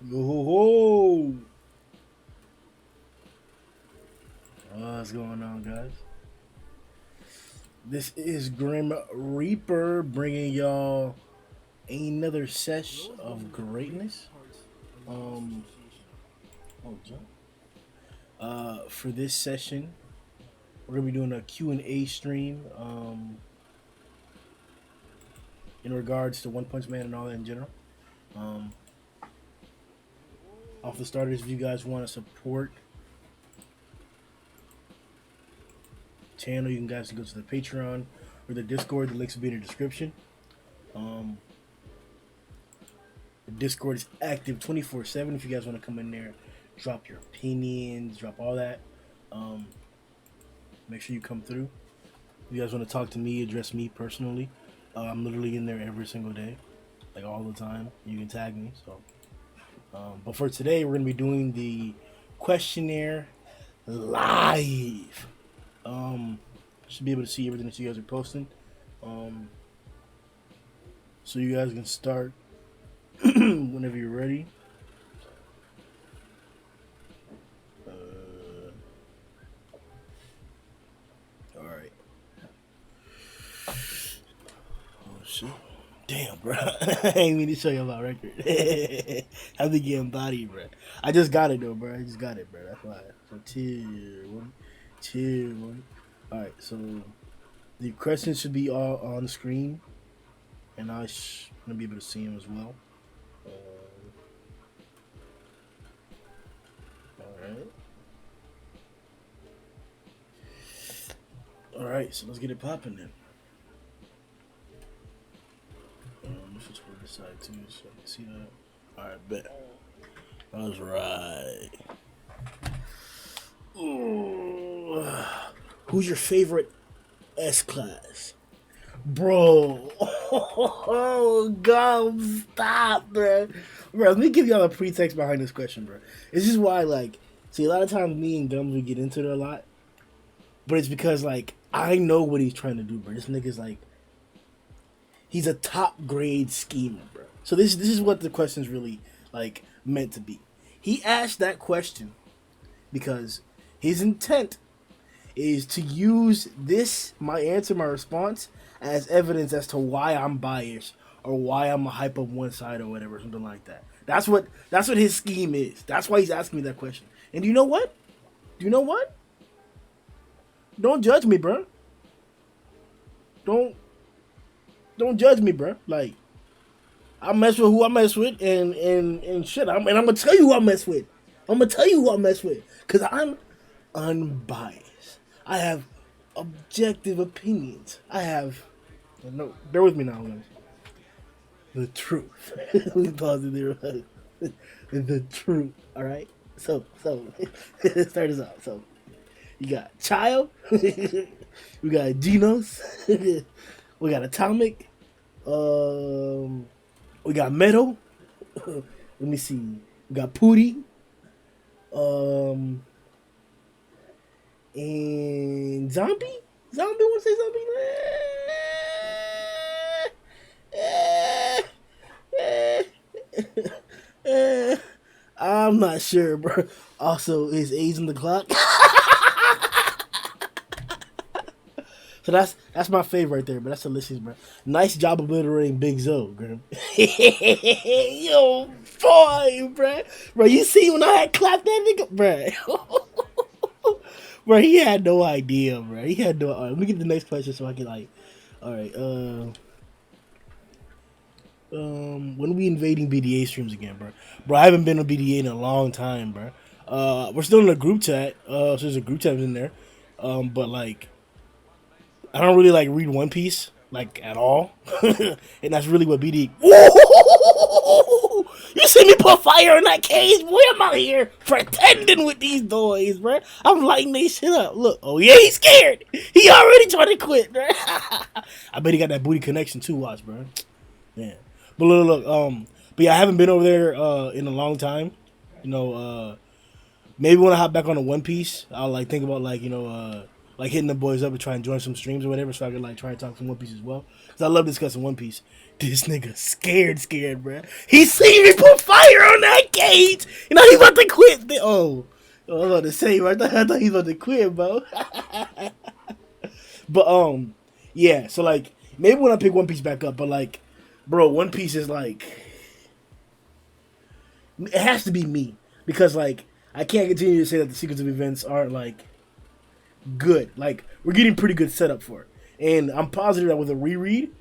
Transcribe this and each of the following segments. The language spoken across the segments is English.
Yo, what's going on, guys? This is Grim Reaper bringing y'all another sesh of greatness. Um, oh, John. For this session, we're gonna be doing a Q&A stream. In regards to One Punch Man and all that in general. Um, off the starters, if you guys want to support the channel, you can guys go to the Patreon or the Discord. The links will be in the description. Um, The Discord is active 24/7. If you guys want to come in there, drop your opinions, drop all that. Um, Make sure you come through. If you guys want to talk to me, address me personally, I'm literally in there every single day, like all the time. You can tag me. But for today, we're gonna be doing the questionnaire live. Um, should be able to see everything that you guys are posting. Um, so you guys can start whenever you're ready. All right. Oh shit. Damn, bro. I ain't mean to show you my record. Have to get body, bro. I just got it though, bro. I just got it, bro. That's why. So tier one, tier one. All right. So the questions should be all on the screen, and gonna be able to see them as well. All right. All right. So let's get it popping then. Let's switch over this side too, so I can see that. All right, bet. That's right. Ooh. Who's your favorite S class? Bro. Oh, God, stop, bro. Bro, let me give y'all a pretext behind this question, bro. This is why, like, see, a lot of times me and Gums, we get into it a lot. But it's because, like, I know what he's trying to do, bro. This nigga's, like, he's a top grade schemer, bro. So this is what the question's really, like, meant to be. He asked that question because his intent is to use this, my answer, my response, as evidence as to why I'm biased or why I'm a hype of one side or whatever, something like that. That's what his scheme is. That's why he's asking me that question. And do you know what? Do you know what? Don't judge me, bro. Don't don't judge me, bro. Like I mess with who I mess with, and shit. And I'm gonna tell you who I mess with. I'm gonna tell you who I mess with, cause I'm unbiased. I have objective opinions. I have no. Bear with me now, guys. The truth. Let me pause it there. The truth. All right. So let's start this out. So you got Child. We got Genos. We got Atomic. Um, we got Meadow. Let me see. We got Pooty. Um, and Zombie. Zombie. Want to say Zombie? I'm not sure, bro. Also, is A's in the clock? So that's my favorite right there, but that's delicious, bro. Nice job obliterating Big Zo, Grim. Yo, boy, bro. Bro, you see when I had clapped that nigga, bro. Bro, he had no idea, bro. He had no. All right, let me get the next question so I can like. All right, when we invading BDA streams again, bro? Bro, I haven't been on BDA in a long time, bro. We're still in a group chat. So there's a group chat in there. But like I don't really like read One Piece like at all, and that's really what BD. Woo! You see me put fire in that cage? Boy, I'm out here pretending with these boys, bro. I'm lighting they shit up. Look, oh yeah, he's scared. He already trying to quit, bro. I bet he got that booty connection too. Watch, bro. Yeah, but but yeah, I haven't been over there in a long time. You know, maybe when I hop back on the One Piece, I'll like think about like like hitting the boys up and try and join some streams or whatever, so I could like try and talk some One Piece as well. Cause I love discussing One Piece. This nigga scared, bruh. He seen me put fire on that cage. You know he about to quit. I was about to say, I thought he was about to quit, bro. But yeah. So like, maybe when I pick One Piece back up, but like, bro, One Piece is like, it has to be me because like I can't continue to say that the sequence of events aren't like good. Like we're getting pretty good setup for it, and I'm positive that with a reread,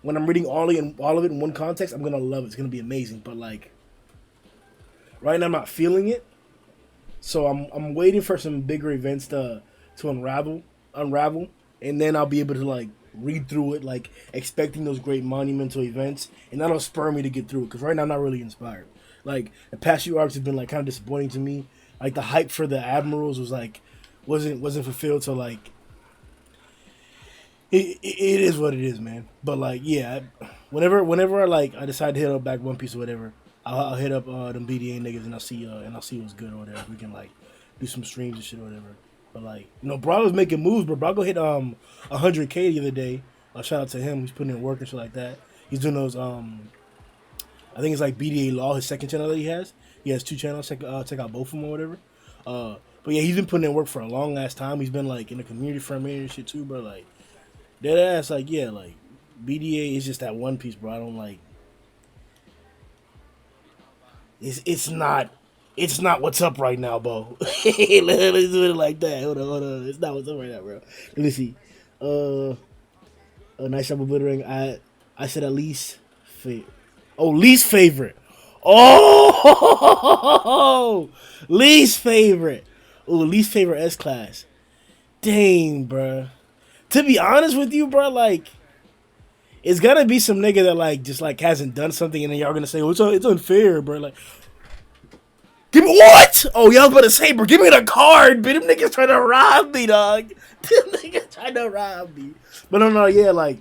when I'm reading all of it in one context, I'm gonna love it. It's gonna be amazing. But like right now, I'm not feeling it, so I'm waiting for some bigger events to unravel, and then I'll be able to like read through it, like expecting those great monumental events, and that'll spur me to get through it. Because right now, I'm not really inspired. Like the past few arcs have been like kind of disappointing to me. Like the hype for the admirals was like wasn't fulfilled. So like it is what it is, man. But like yeah, whenever I decide to hit up back One Piece or whatever, I'll hit up them BDA niggas and I'll see what's good or whatever. We can like do some streams and shit or whatever. But like Brago's making moves, but Brago hit 100K the other day. Shout out to him. He's putting in work and shit like that. He's doing those I think it's like BDA Law, his second channel that he has. He has two channels. Check out both of them or whatever. But yeah, he's been putting in work for a long ass time. He's been like in the community for a minute and shit too, bro. Like dead ass, like yeah, like BDA is just that One Piece, bro. I don't like. It's not what's up right now, bro. Let's do it like that. Hold on. It's not what's up right now, bro. Let me see. A nice job obliterating. I said at least least favorite. Oh, least favorite. Oh, least favorite S class. Dang, bro. To be honest with you, bro, like it's gotta be some nigga that like just like hasn't done something, and then y'all gonna say, "Oh, it's unfair, bro." Like, give me what? Oh, y'all about to say, bro, give me the card, but them niggas trying to rob me, dog. Them niggas trying to rob me. But no, yeah, like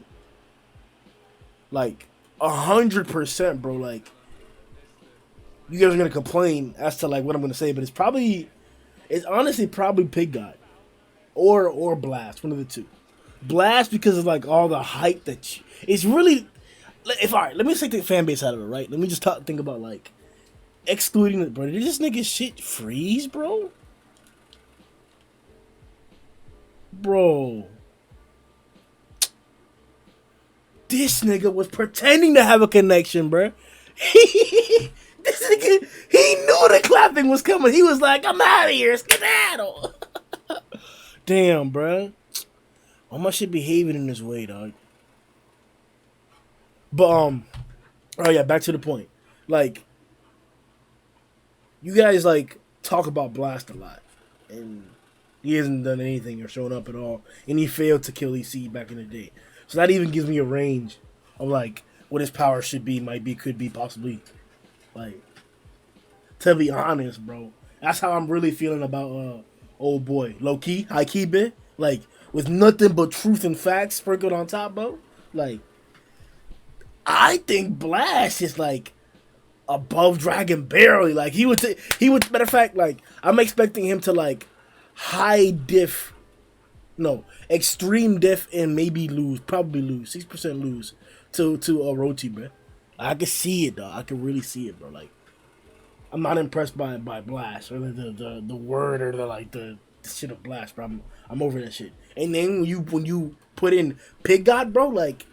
100%, bro. Like, you guys are gonna complain as to like what I'm gonna say, but it's honestly probably Pig God or Blast, one of the two. Blast because of like all the hype that it's really. All right, let me take the fan base out of it, right? Let me just think about like excluding it, bro. Did this nigga shit freeze, bro? Bro. This nigga was pretending to have a connection, bro. This nigga, he knew the clapping was coming. He was like, I'm out of here, skedaddle. Damn, bro. Why my shit behaving in this way, dog? But, oh yeah, back to the point. Like, you guys, like, talk about Blast a lot. And he hasn't done anything or shown up at all. And he failed to kill EC back in the day. So that even gives me a range of like what his power should be, might be, could be, possibly. Like, to be honest, bro, that's how I'm really feeling about old boy. Low key, high key bit, like with nothing but truth and facts sprinkled on top, bro. Like, I think Blast is like above Dragon barely. Like he would. Matter of fact, like I'm expecting him to like high diff. No, extreme diff and maybe probably lose 6% lose to Orochi, bro. I can see it, though. I can really see it, bro. Like, I'm not impressed by Blast or the word or the shit of Blast, bro. I'm over that shit. And then when you put in Pig God, bro, like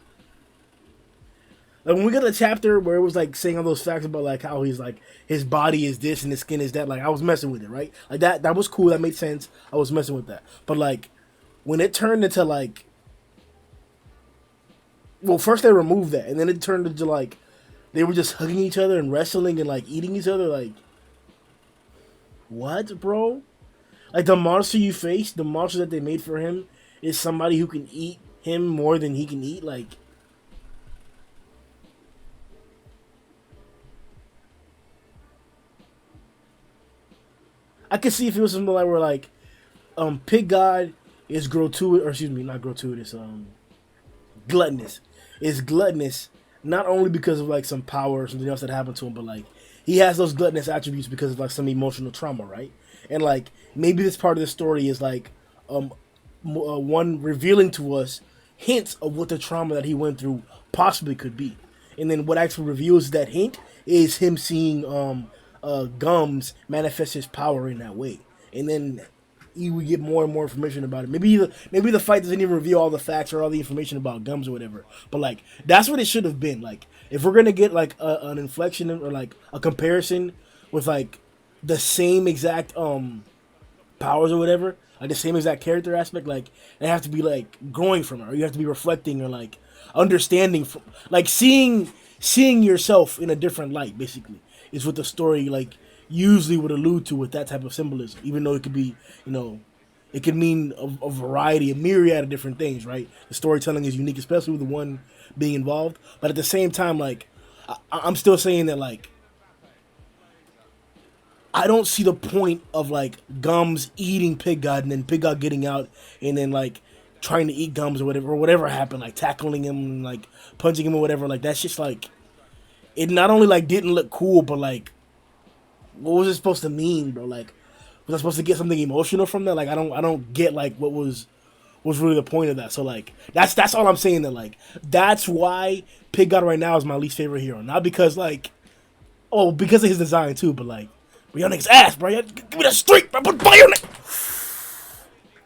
when we got the chapter where it was like saying all those facts about like how he's like his body is this and his skin is that, like I was messing with it, right? Like that was cool. That made sense. I was messing with that, but like. When it turned into like, well, first they removed that, and then it turned into like, they were just hugging each other and wrestling and like eating each other. Like, what, bro? Like the monster you face, the monster that they made for him, is somebody who can eat him more than he can eat. Like, I could see if it was something like where like, Pig God. Is gratuitous, or excuse me, not gratuitous, gluttonous. Is gluttonous not only because of like some power or something else that happened to him, but like he has those gluttonous attributes because of like some emotional trauma, right? And like maybe this part of the story is like one revealing to us hints of what the trauma that he went through possibly could be, and then what actually reveals that hint is him seeing Gums manifest his power in that way, and then you would get more and more information about it. Maybe the fight doesn't even reveal all the facts or all the information about Gums or whatever. But like that's what it should have been. Like if we're gonna get like an inflection or like a comparison with like the same exact powers or whatever, like the same exact character aspect, like they have to be like growing from it, or you have to be reflecting or like understanding, from, like seeing yourself in a different light. Basically, is what the story like usually would allude to with that type of symbolism. Even though it could be, it could mean a variety, a myriad of different things. Right? The storytelling is unique, especially with the one being involved. But at the same time, like I'm still saying that like I don't see the point of like Gums eating Pig God and then Pig God getting out and then like trying to eat Gums or whatever happened, like tackling him and like punching him or whatever. Like that's just like it not only like didn't look cool, but like what was it supposed to mean, bro? Like was I supposed to get something emotional from that? Like I don't get like what was really the point of that. So like that's all I'm saying. That like that's why Pig God right now is my least favorite hero. Not because like because of his design too, but like. Your nigga's ass, bro. Give me that streak, bro. Put fire on it.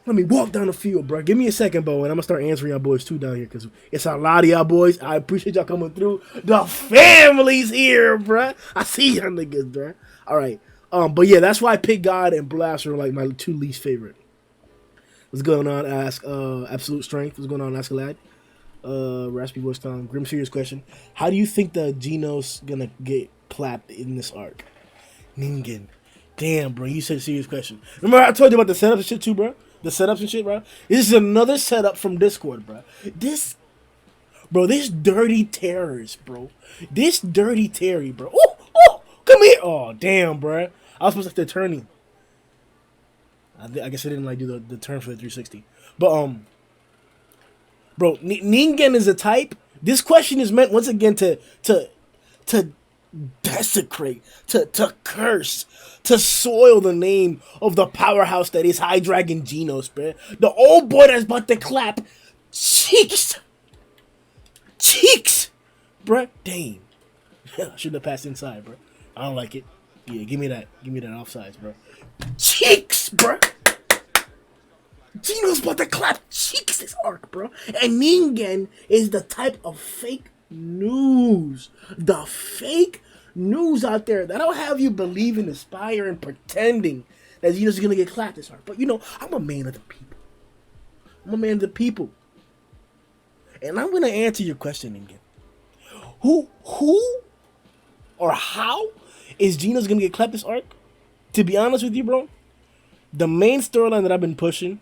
Let me walk down the field, bro. Give me a second, bro, and I'm gonna start answering y'all boys too down here because it's a lot of y'all boys. I appreciate y'all coming through. The family's here, bro. I see y'all niggas, bro. All right, but yeah, that's why Pig God and Blast are like my two least favorite. What's going on? Ask Absolute Strength. What's going on? Ask a lad. Raspy Voice Time. Grim serious question. How do you think the Genos gonna get clapped in this arc? Ningen. Damn, bro, you said a serious question. Remember I told you about the setups and shit too, bro? The setups and shit, bro? This is another setup from Discord, bro. This dirty terrorist, bro. This dirty Terry, bro. Oh, come here. Oh, damn, bro. I was supposed to have to turn him. I guess I didn't like do the turn for the 360. But, bro, Ningen is a type. This question is meant, once again, to desecrate, to curse, to soil the name of the powerhouse that is High Dragon Genos, bro. The old boy that's about to clap cheeks, bro. Damn, I shouldn't have passed inside, bro. I don't like it. Yeah, give me that offsides, bro. Cheeks, bro. Genos about to clap cheeks this arc, bro. And Ningen is the type of fake news. The fake news out there that'll have you believing, aspiring, pretending that Genos is gonna get clapped this hard. But I'm a man of the people. And I'm gonna answer your question again. Who or how is Genos gonna get clapped this arc? To be honest with you, bro, the main storyline that I've been pushing,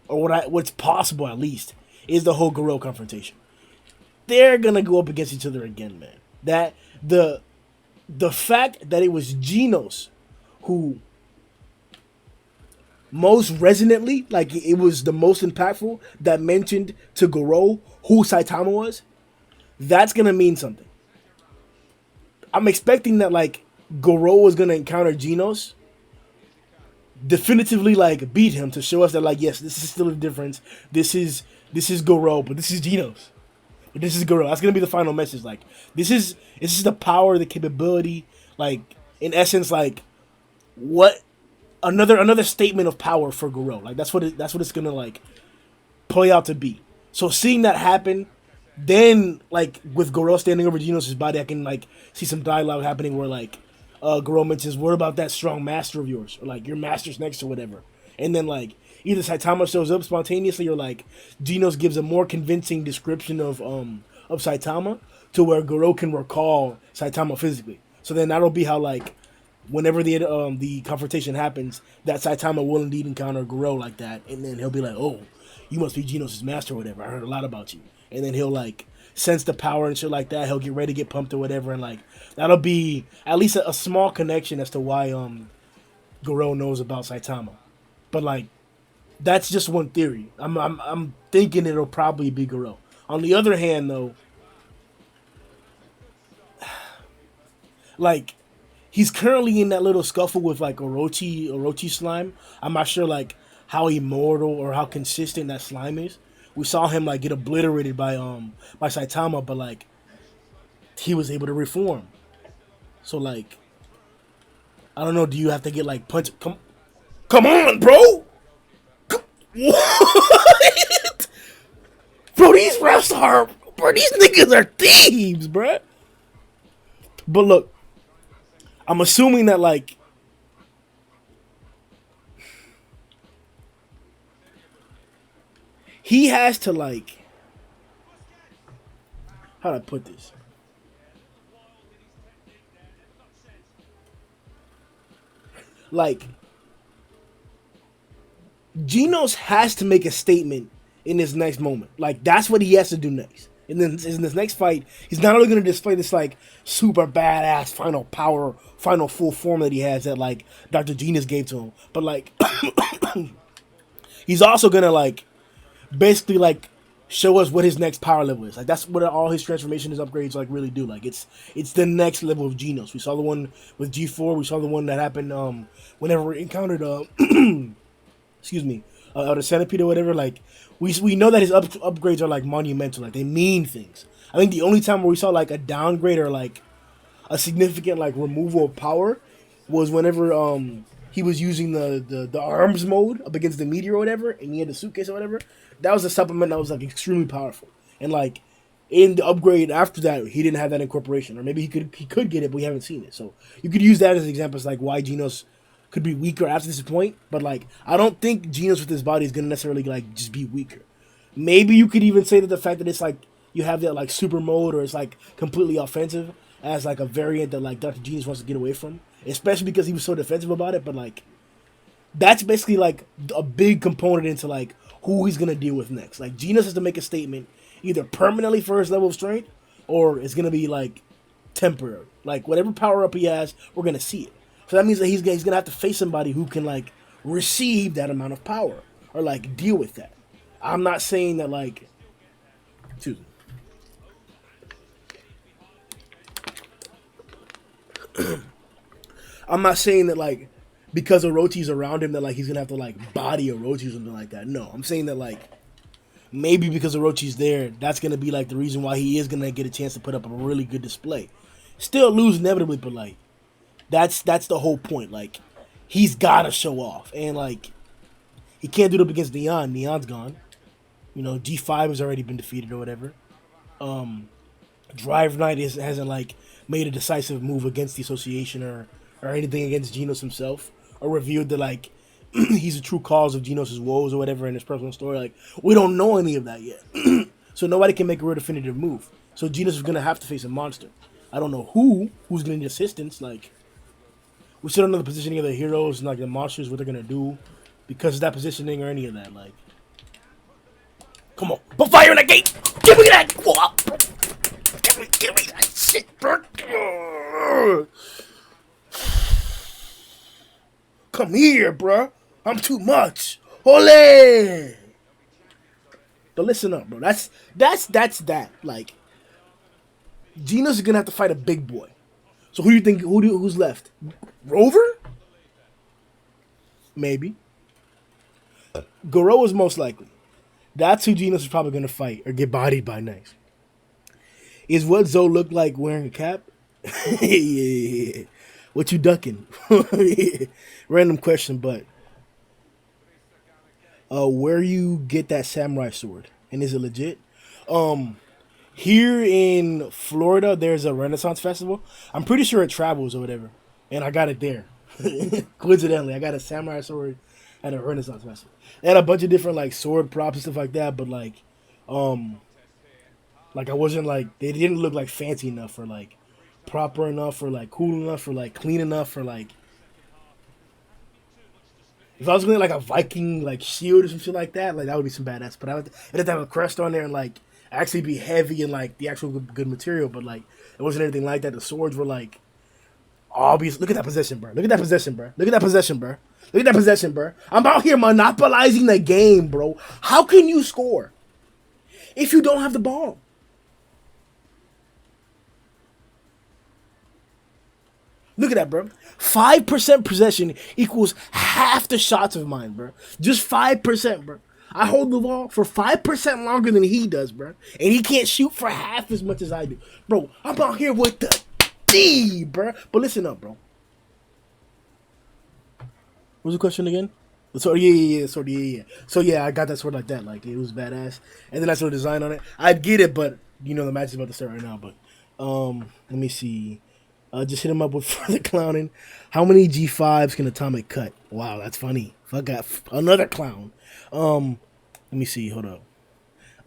or what's possible at least, is the whole Garou confrontation. They're gonna go up against each other again, man. That the fact that it was Genos who most resonantly, like it was the most impactful, that mentioned to Garou who Saitama was, that's gonna mean something. I'm expecting that like Garou was gonna encounter Genos, definitively like beat him to show us that like yes, this is still a difference. This is Garou, but this is Genos. This is Garou. That's gonna be the final message. Like this is the power, the capability. Like in essence, like what another statement of power for Garou. Like that's what it's gonna like play out to be. So seeing that happen, then like with Garou standing over Genos' body, I can like see some dialogue happening where like Garou mentions, "What about that strong master of yours?" Or like your master's next or whatever. And then like either Saitama shows up spontaneously or like Genos gives a more convincing description of Saitama to where Garou can recall Saitama physically. So then that'll be how like whenever the confrontation happens, that Saitama will indeed encounter Garou like that, and then he'll be like, "Oh, you must be Genos' master or whatever. I heard a lot about you." And then he'll like sense the power and shit like that. He'll get ready to get pumped or whatever, and like that'll be at least a small connection as to why Garou knows about Saitama. But like that's just one theory. I'm thinking it'll probably be Garou. On the other hand, though, like he's currently in that little scuffle with like Orochi slime. I'm not sure like how immortal or how consistent that slime is. We saw him like get obliterated by Saitama, but like he was able to reform. So like I don't know. Do you have to get like punch? Come on, bro. What? Bro, these refs are. Bro, these niggas are thieves, bro. But look, I'm assuming that like he has to like. How do I put this? Like Genos has to make a statement in this next moment. Like that's what he has to do next. And then in this next fight, he's not only going to display this like super badass final power, final full form that he has that like Dr. Genius gave to him, but like he's also going to like basically like show us what his next power level is. Like that's what all his transformation, his upgrades like really do. Like it's the next level of Genos. We saw the one with G4. We saw the one that happened whenever we encountered excuse me, or the centipede or whatever. Like we know that his upgrades are like monumental, like they mean things. I think the only time where we saw like a downgrade or like a significant like removal of power was whenever he was using the arms mode up against the meteor or whatever, and he had the suitcase or whatever. That was a supplement that was like extremely powerful, and like in the upgrade after that, he didn't have that incorporation, or maybe he could get it, but we haven't seen it. So you could use that as an example, as like why Genos could be weaker after this point. But like I don't think Genos with his body is gonna necessarily like just be weaker. Maybe you could even say that the fact that it's like you have that like super mode or it's like completely offensive as like a variant that like Dr. Genius wants to get away from, especially because he was so defensive about it. But like that's basically like a big component into like who he's gonna deal with next. Like Genius has to make a statement either permanently for his level of strength or it's gonna be like temporary. Like whatever power up he has, we're gonna see it. So that means that he's gonna have to face somebody who can like receive that amount of power or like deal with that. I'm not saying that like, excuse me. I'm not saying that like because Orochi's around him that like he's gonna have to like body Orochi or something like that. No, I'm saying that like maybe because Orochi's there, that's gonna be like the reason why he is gonna get a chance to put up a really good display. Still lose inevitably, but like that's the whole point. Like he's gotta show off, and like he can't do it up against Neon. Neon's gone. You know, G5 has already been defeated or whatever. Drive Knight hasn't like made a decisive move against the association or anything against Genos himself, or revealed that like he's the true cause of Genos' woes or whatever in his personal story. Like we don't know any of that yet, so nobody can make a real definitive move. So Genos is gonna have to face a monster. I don't know who's gonna need assistance. Like we still don't know the positioning of the heroes and like the monsters, what they're gonna do because of that positioning or any of that. Like, come on, put fire in the gate. Give me that. Give me that shit, bro. Come here, bro. I'm too much. Ole. But listen up, bro. That's that. Like, Genos is gonna have to fight a big boy. So who do you think? Who's left? Rover? Maybe. Goro is most likely. That's who Genos is probably gonna fight or get bodied by next. Is what Zoe look like wearing a cap? Yeah. What you ducking? Random question, but where you get that samurai sword and is it legit? Here in Florida, there's a Renaissance festival. I'm pretty sure it travels or whatever, and I got it there. Coincidentally, I got a samurai sword at a Renaissance festival. They had a bunch of different like sword props and stuff like that, but like I wasn't like they didn't look like fancy enough or like proper enough or like cool enough or like clean enough or like if I was going like a Viking like shield or some shit like that would be some badass. But I'd have to have a crest on there and like actually be heavy and like the actual good material. But like it wasn't anything like that. The swords were like obvious. Look at that possession, bro. Look at that possession, bro. Look at that possession, bro. Look at that possession, bro. I'm out here monopolizing the game, bro. How can you score if you don't have the ball? Look at that, bro. 5% possession equals half the shots of mine, bro. Just 5%, bro. I hold the ball for 5% longer than he does, bro. And he can't shoot for half as much as I do. Bro, I'm out here with the D, bro. But listen up, bro. What was the question again? The sword, yeah. Sword, yeah. So yeah, I got that sword like that. Like it was badass. And then I saw the design on it. I'd get it, but you know the match is about to start right now. But let me see. Just hit him up with further clowning. How many G5s can Atomic cut? Wow, that's funny. I got another clown. Let me see. Hold up.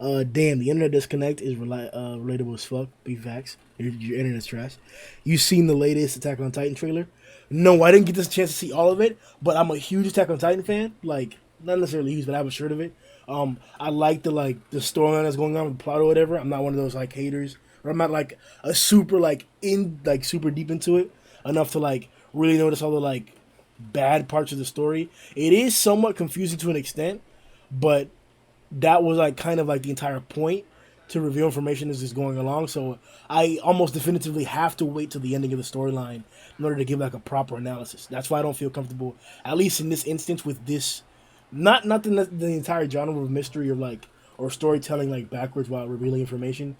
Damn, the internet disconnect is relatable as fuck. Be facts. Your internet's trash. You seen the latest Attack on Titan trailer? No, I didn't get this chance to see all of it, but I'm a huge Attack on Titan fan. Like, not necessarily huge, but I have a shirt of it. I like the storyline that's going on with the plot or whatever. I'm not one of those like haters, or I'm not like a super super deep into it enough to like really notice all the like bad parts of the story. It is somewhat confusing to an extent, but that was like kind of like the entire point to reveal information as it's going along. So I almost definitively have to wait till the ending of the storyline in order to give like a proper analysis. That's why I don't feel comfortable, at least in this instance, with this. Not the entire genre of mystery or like or storytelling like backwards while revealing information.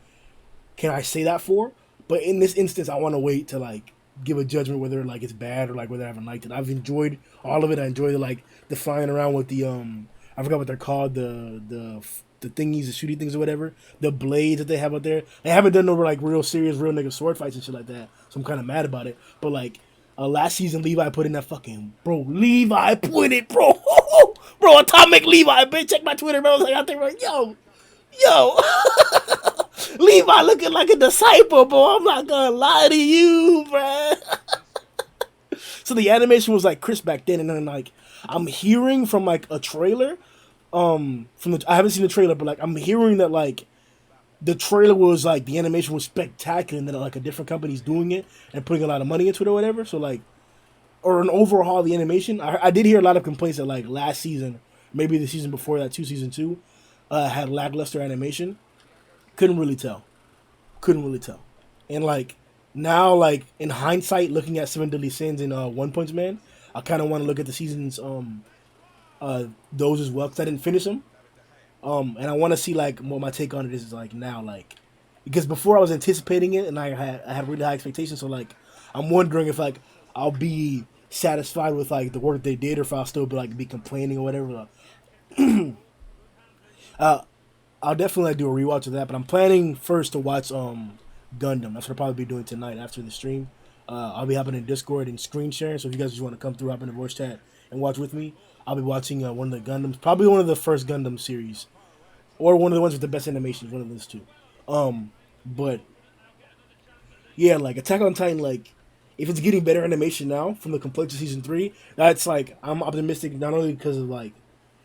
Can I say that for? But in this instance, I want to wait to like give a judgment whether like it's bad or like whether I haven't liked it. I've enjoyed all of it. I enjoy the flying around with the I forgot what they're called, the thingies, the shooty things or whatever, the blades that they have out there. They haven't done no like real serious, real nigga sword fights and shit like that. So I'm kind of mad about it. But like last season, Levi put in that fucking Levi put it, bro, bro, Atomic Levi, bitch. Check my Twitter, bro. I was like out there, like, yo, Levi looking like a disciple, bro. I'm not gonna lie to you, bro. So the animation was like crisp back then, and then like I'm hearing from like a trailer, I haven't seen the trailer, but like I'm hearing that like the trailer was like the animation was spectacular, and that like a different company's doing it and putting a lot of money into it or whatever. So like, or an overhaul of the animation. I did hear a lot of complaints that like last season, maybe the season before that, season two, had lackluster animation. Couldn't really tell. And like now, like in hindsight, looking at Seven Deadly Sins and One Punch Man, I kind of want to look at the seasons those as well because I didn't finish them. And I want to see like what my take on it is like now, like because before I was anticipating it and I had really high expectations. So like I'm wondering if like I'll be satisfied with like the work that they did, or if I'll still be complaining or whatever. I'll definitely like, do a rewatch of that, but I'm planning first to watch Gundam. That's what I'll probably be doing tonight after the stream. I'll be hopping in Discord and screen sharing, so if you guys just want to come through, hop in the voice chat and watch with me, I'll be watching one of the Gundams, probably one of the first Gundam series, or one of the ones with the best animations, one of those two. But yeah, like Attack on Titan, like if it's getting better animation now from the completion of season 3, that's like I'm optimistic not only because of like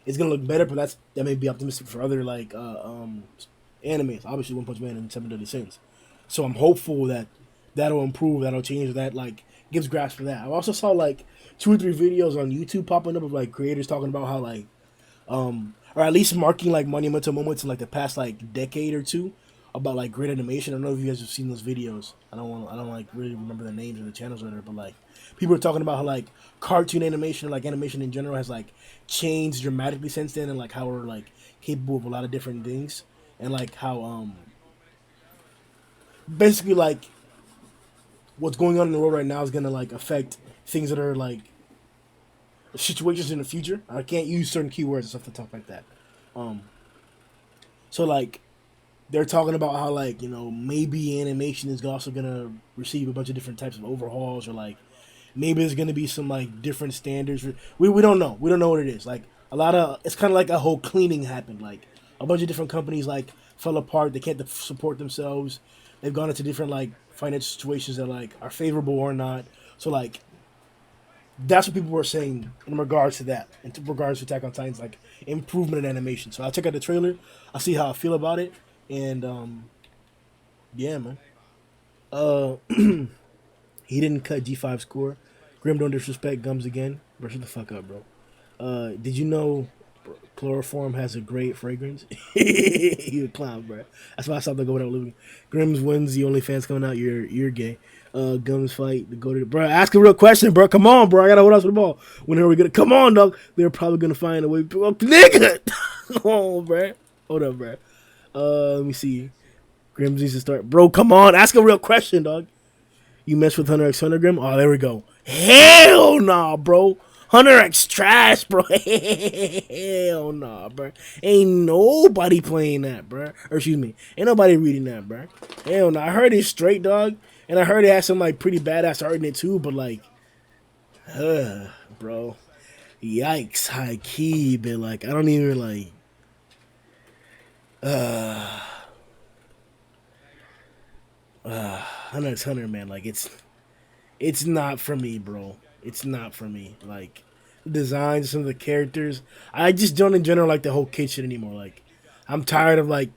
it's gonna look better, but that may be optimistic for other like animes. Obviously, One Punch Man and Seven Deadly Sins. So I'm hopeful that that'll improve, that'll change, that like gives grasp for that. I also saw like 2 or 3 videos on YouTube popping up of like creators talking about how like or at least marking like monumental moments in like the past like decade or two about like great animation. I don't know if you guys have seen those videos. I don't like really remember the names of the channels or whatever, but like people are talking about how like cartoon animation, like animation in general, has like changed dramatically since then, and like how we're like capable of a lot of different things, and like how basically like what's going on in the world right now is gonna like affect things that are like situations in the future. I can't use certain keywords and stuff to talk like that. So like they're talking about how like maybe animation is also gonna receive a bunch of different types of overhauls, or like maybe there's gonna be some like different standards. We don't know. We don't know what it is. Like a lot of it's kind of like a whole cleaning happened. Like a bunch of different companies like fell apart. They can't support themselves. They've gone into different like financial situations that like are favorable or not. So like that's what people were saying in regards to that, in regards to Attack on Titan's like improvement in animation. So I'll check out the trailer. I'll see how I feel about it, and yeah, man. He didn't cut G5 score. Grim don't disrespect Gums again. Bro, shut the fuck up, bro. Did you know? Chloroform has a great fragrance. You a clown, bro. That's why I stopped to go without living. Grims wins. The only fans coming out. You're gay. Gums fight. The go to bro. Ask a real question, bro. Come on, bro. I gotta hold on to the ball. When are we gonna? Come on, dog. They're probably gonna find a way. Oh, nigga. Come on, bro. Hold up, bro. Let me see. Grims needs to start, bro. Come on. Ask a real question, dog. You mess with Hunter X Hunter Grim? Oh, there we go. Hell nah, bro. Hunter X trash, bro. Hell nah, bro. Ain't nobody playing that, bro. Or excuse me, ain't nobody reading that, bro. Hell nah. I heard it's straight, dog, and I heard it has some like pretty badass art in it too. But like, bro, yikes, high key. But like, I don't even like. Hunter X Hunter, man. Like it's not for me, bro. It's not for me. Like designs, some of the characters. I just don't in general like the whole kid shit anymore. Like I'm tired of like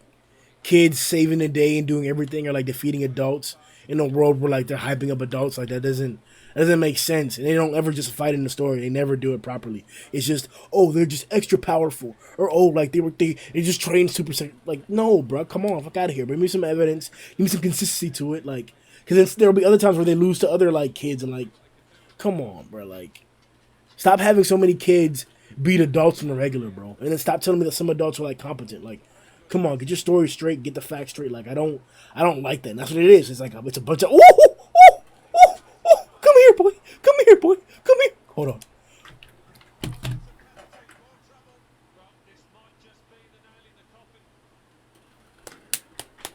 kids saving the day and doing everything or like defeating adults in a world where like they're hyping up adults. Like that doesn't make sense. And they don't ever just fight in the story. They never do it properly. It's just, oh, they're just extra powerful. Or oh, like they just train super like no, bro, come on, fuck out of here. Bring me some evidence. Give me some consistency to it. Like because there'll be other times where they lose to other like kids and like come on, bro. Like, stop having so many kids beat adults in the regular, bro. And then stop telling me that some adults are like competent. Like, come on, get your story straight, get the facts straight. Like, I don't like that. And that's what it is. It's like it's a bunch of come here, boy, come here, boy, come here. Hold on.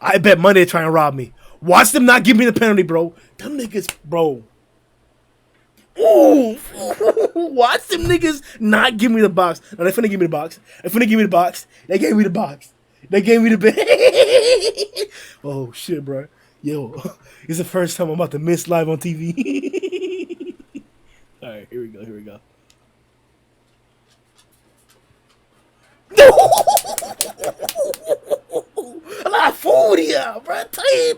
I bet money they're trying to rob me. Watch them not give me the penalty, bro. Them niggas, bro. Ooh, watch them niggas not give me the box. No, they finna give me the box. They finna give me the box. They gave me the box. They gave me the bed. Oh shit, bro. Yo, it's the first time I'm about to miss live on TV. All right, here we go. Here we go. A lot of food here, bro. Tight.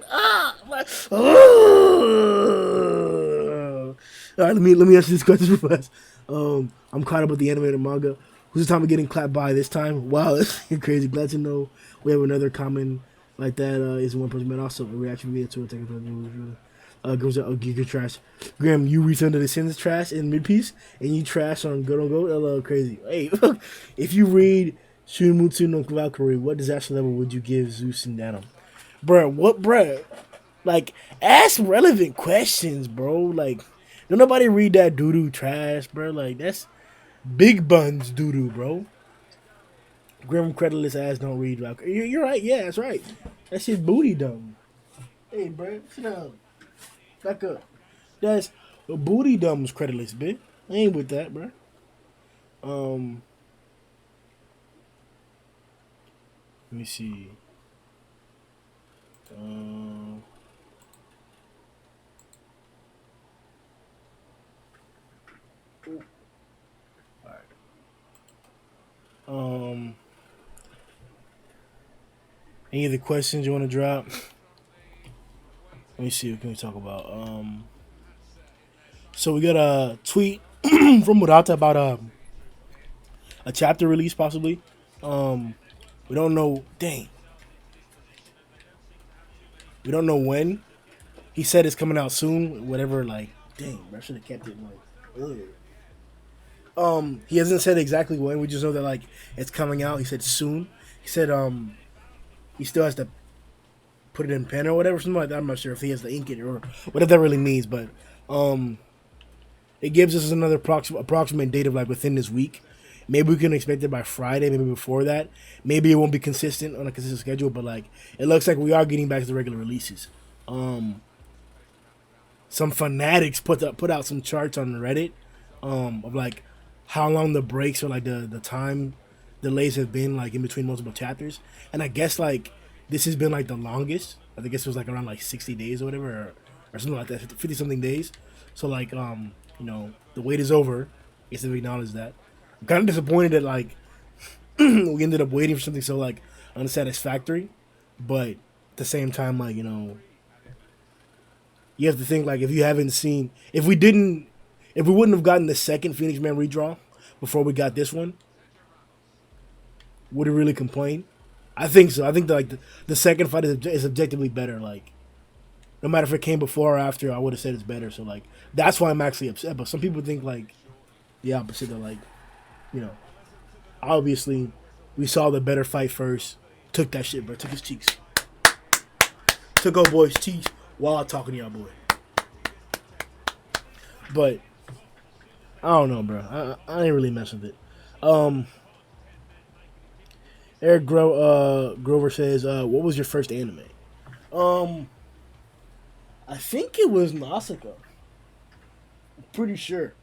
All right, let me answer this question real fast. I'm caught up with the animated manga. Who's the time of getting clapped by this time? Wow, that's crazy. Glad to know we have another comment like that. Is one person, but also a reaction video to attack. Goes out. Oh, you're trash. Graham, you returned to the sins trash in mid piece, and you trash on Good on Go. Hello, crazy. Hey, if you read Shunmutsu no Valkyrie, what disaster level would you give Zeus and Datum? Bruh, what, bruh? Like, ask relevant questions, bro. Like, don't nobody read that doo-doo trash, bro. Like, that's big buns doo-doo, bro. Grim creditless ass don't read Valkyrie. You're right, yeah, that's right. That shit booty dumb. Hey, bro, sit down. Back up. That's booty dumb's creditless, bitch. I ain't with that, bro. Let me see. Any other questions you want to drop? Let me see. What can we talk about? So we got a tweet from Murata about a chapter release possibly. We don't know. Dang. We don't know when. He said it's coming out soon. Whatever. Like, dang, I should have kept it like earlier. He hasn't said exactly when. We just know that like it's coming out. He said soon. He said he still has to put it in pen or whatever, something like that. I'm not sure if he has to ink it or whatever that really means, but it gives us another approximate date of like within this week. Maybe we can expect it by Friday, maybe before that. Maybe it won't be consistent on a consistent schedule, but like it looks like we are getting back to the regular releases. Some fanatics put out some charts on Reddit of like how long the breaks or like the time delays have been like in between multiple chapters, and I guess like this has been like the longest. I think it was like around like 60 days or whatever, or something like that, 50 something days. So like the wait is over. I guess we acknowledge that. I'm kind of disappointed that like we ended up waiting for something so like unsatisfactory, but at the same time like you have to think like if you haven't seen if we wouldn't have gotten the second Phoenix Man redraw before we got this one, would he really complain? I think so. I think that, like the second fight is objectively better. Like no matter if it came before or after, I would have said it's better. So like that's why I'm actually upset. But some people think like the opposite. They're like, you know, obviously we saw the better fight first. Took that shit, bro. Took his cheeks. Took old boy's cheeks while talking to y'all boy. But I don't know, bro. I ain't really mess with it. Um, Grover says, "What was your first anime?" Um, I think it was Nausicaa. Pretty sure.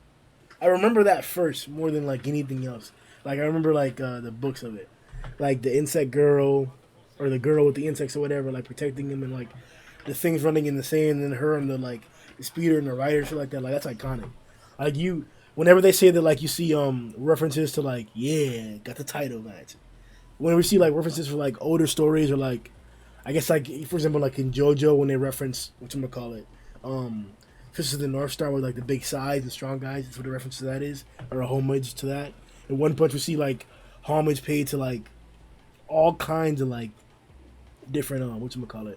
I remember that first more than like anything else. Like I remember like the books of it, like the insect girl, or the girl with the insects or whatever, like protecting him and like the things running in the sand and her and the like the speeder and the rider shit like that. Like that's iconic. Like you, whenever they say that, like you see references to like yeah, got the title match. Whenever we see like references for like older stories or like I guess like for example like in JoJo when they reference whatchamacallit, um Fist of the North Star with like the big size and strong guys, that's what the reference to that is. Or a homage to that. In One Punch we see like homage paid to like all kinds of like different whatchamacallit,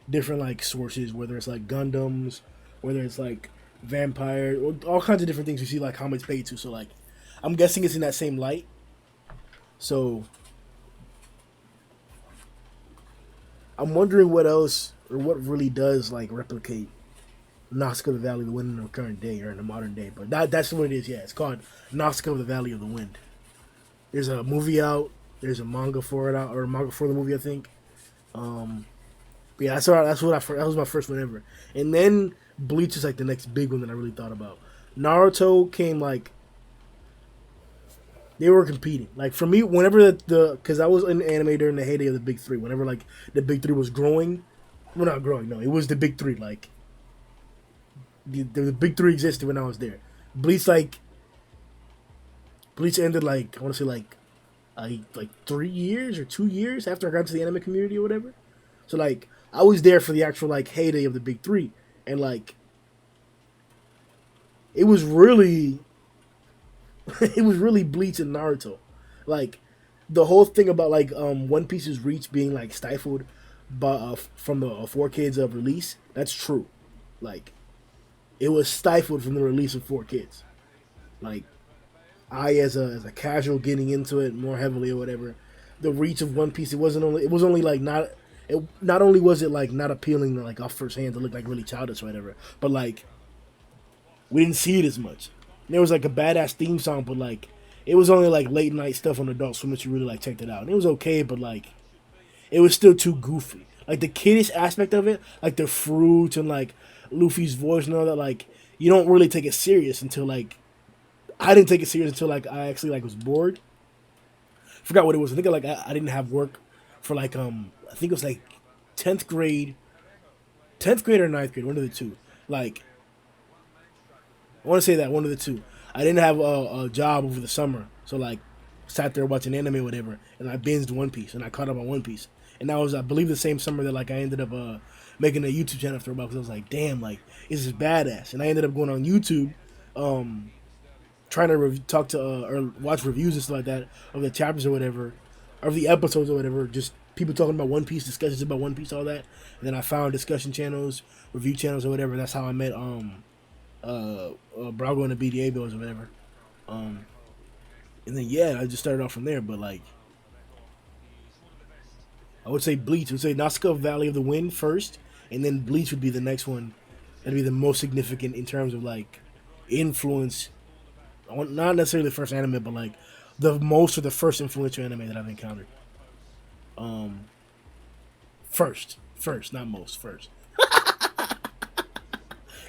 different like sources, whether it's like Gundams, whether it's like vampire, or all kinds of different things we see like homage paid to. So like I'm guessing it's in that same light. So I'm wondering what else or what really does like replicate Nausicaa of the Valley of the Wind in the current day or in the modern day. But that's what it is, yeah. It's called Nausicaa of the Valley of the Wind. There's a movie out, there's a manga for it out, or a manga for the movie I think. Um but yeah, that was my first one ever. And then Bleach is like the next big one that I really thought about. Naruto came like they were competing. Like for me, whenever the because I was in anime during the heyday of the big three. Whenever like the big three was growing, well not growing, no, it was the big three. Like the big three existed when I was there. Bleach like Bleach ended like I want to say like 3 years or 2 years after I got to the anime community or whatever. So like I was there for the actual like heyday of the big three, and like it was really it was really Bleach and Naruto. Like the whole thing about like One Piece's reach being like stifled by from the 4 Kids of release. That's true. Like it was stifled from the release of 4 Kids. Like I as a casual getting into it more heavily or whatever, the reach of One Piece it was only like not it not only was it like not appealing to like off first hand to look like really childish or whatever, but like we didn't see it as much. And there was like a badass theme song, but like it was only like late night stuff on Adult Swim that you really like checked it out. And it was okay, but like it was still too goofy. Like the kiddish aspect of it, like the fruit and like Luffy's voice and all that, like you don't really take it serious until like I didn't take it serious until like I actually like was bored. Forgot what it was. I think I didn't have work for like I think it was like 10th grade, 10th grade or ninth grade, one of the two. Like I want to say that one of the two. I didn't have a job over the summer, so like sat there watching anime or whatever, and I binged One Piece and I caught up on One Piece. And that was I believe the same summer that like I ended up making a YouTube channel after a while because I was like, damn, like this is badass. And I ended up going on YouTube, trying to talk to or watch reviews and stuff like that of the chapters or whatever, or of the episodes or whatever. Just people talking about One Piece, discussions about One Piece, all that. And then I found discussion channels, review channels or whatever. That's how I met Brago and the BDA Bills or whatever. And then yeah, I just started off from there. But like, I would say Bleach. I would say Nausicaa Valley of the Wind first, and then Bleach would be the next one. That'd be the most significant in terms of like influence. Not necessarily the first anime, but like the most or the first influential anime that I've encountered. Um, first, not most. First.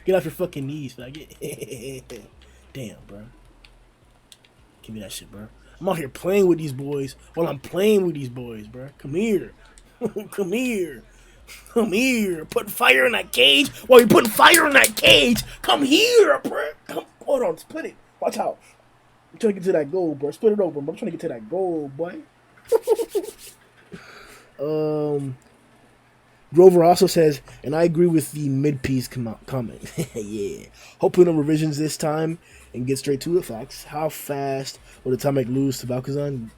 Get off your fucking knees, faggot. Damn, bro. Give me that shit, bro. I'm out here playing with these boys while I'm playing with these boys, bro. Come here. Come here. Come here. Put fire in that cage while you're putting fire in that cage. Come here, bro. Come, hold on, split it. Watch out. I'm trying to get to that goal, bro. Split it open, bro. I'm trying to get to that goal, boy. Grover also says, and I agree with the mid-piece comment. Yeah. Hoping no revisions this time and get straight to it. Facts. How fast would Atomic lose to Valkazan?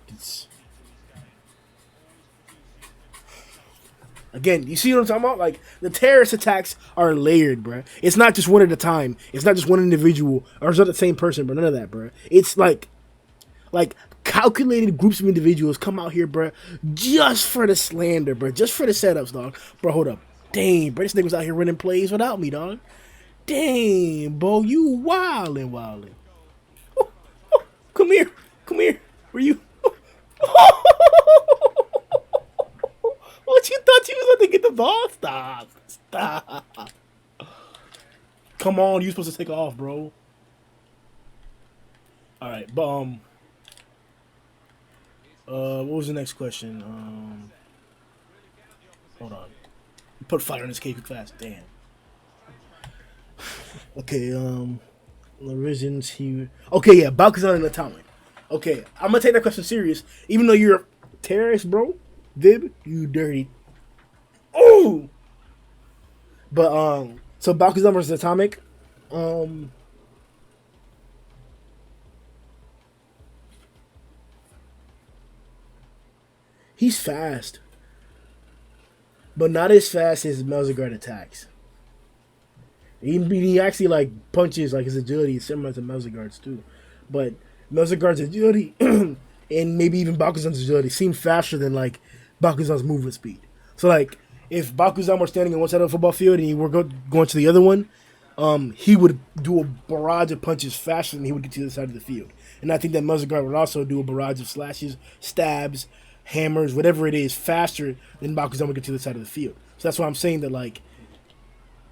Again, you see what I'm talking about? Like the terrorist attacks are layered, bro. It's not just one at a time. It's not just one individual or it's not the same person, but none of that, bro. It's like calculated groups of individuals come out here, bro, just for the slander, bro, just for the setups, dog. Bro, hold up. Dang, bro, this nigga was out here running plays without me, dog. Dang, bro, you wildin', wildin'. Come here, come here. Were you? What you thought you was going to get the ball? Stop, stop. Come on, you supposed to take off, bro. All right, but what was the next question? Hold on. Put fire in this cake fast. Damn. Okay, Revisions he. Okay, yeah, Balkazan and Atomic. Okay, I'm gonna take that question serious, even though you're a terrorist, bro. Vib, you dirty. Oh. But so Balkazan versus Atomic. Um, he's fast, but not as fast as Melzigard attacks. He actually like punches like his agility is similar to Melzigard's too, but Melzigard's agility and maybe even Bakuzan's agility seem faster than like Bakuzan's movement speed. So like if Bakuzan were standing on one side of the football field and he were going to the other one, he would do a barrage of punches faster than he would get to the other side of the field. And I think that Melzigard would also do a barrage of slashes, stabs, hammers, whatever it is, faster than Bakuzan would get to the side of the field. So that's why I'm saying that like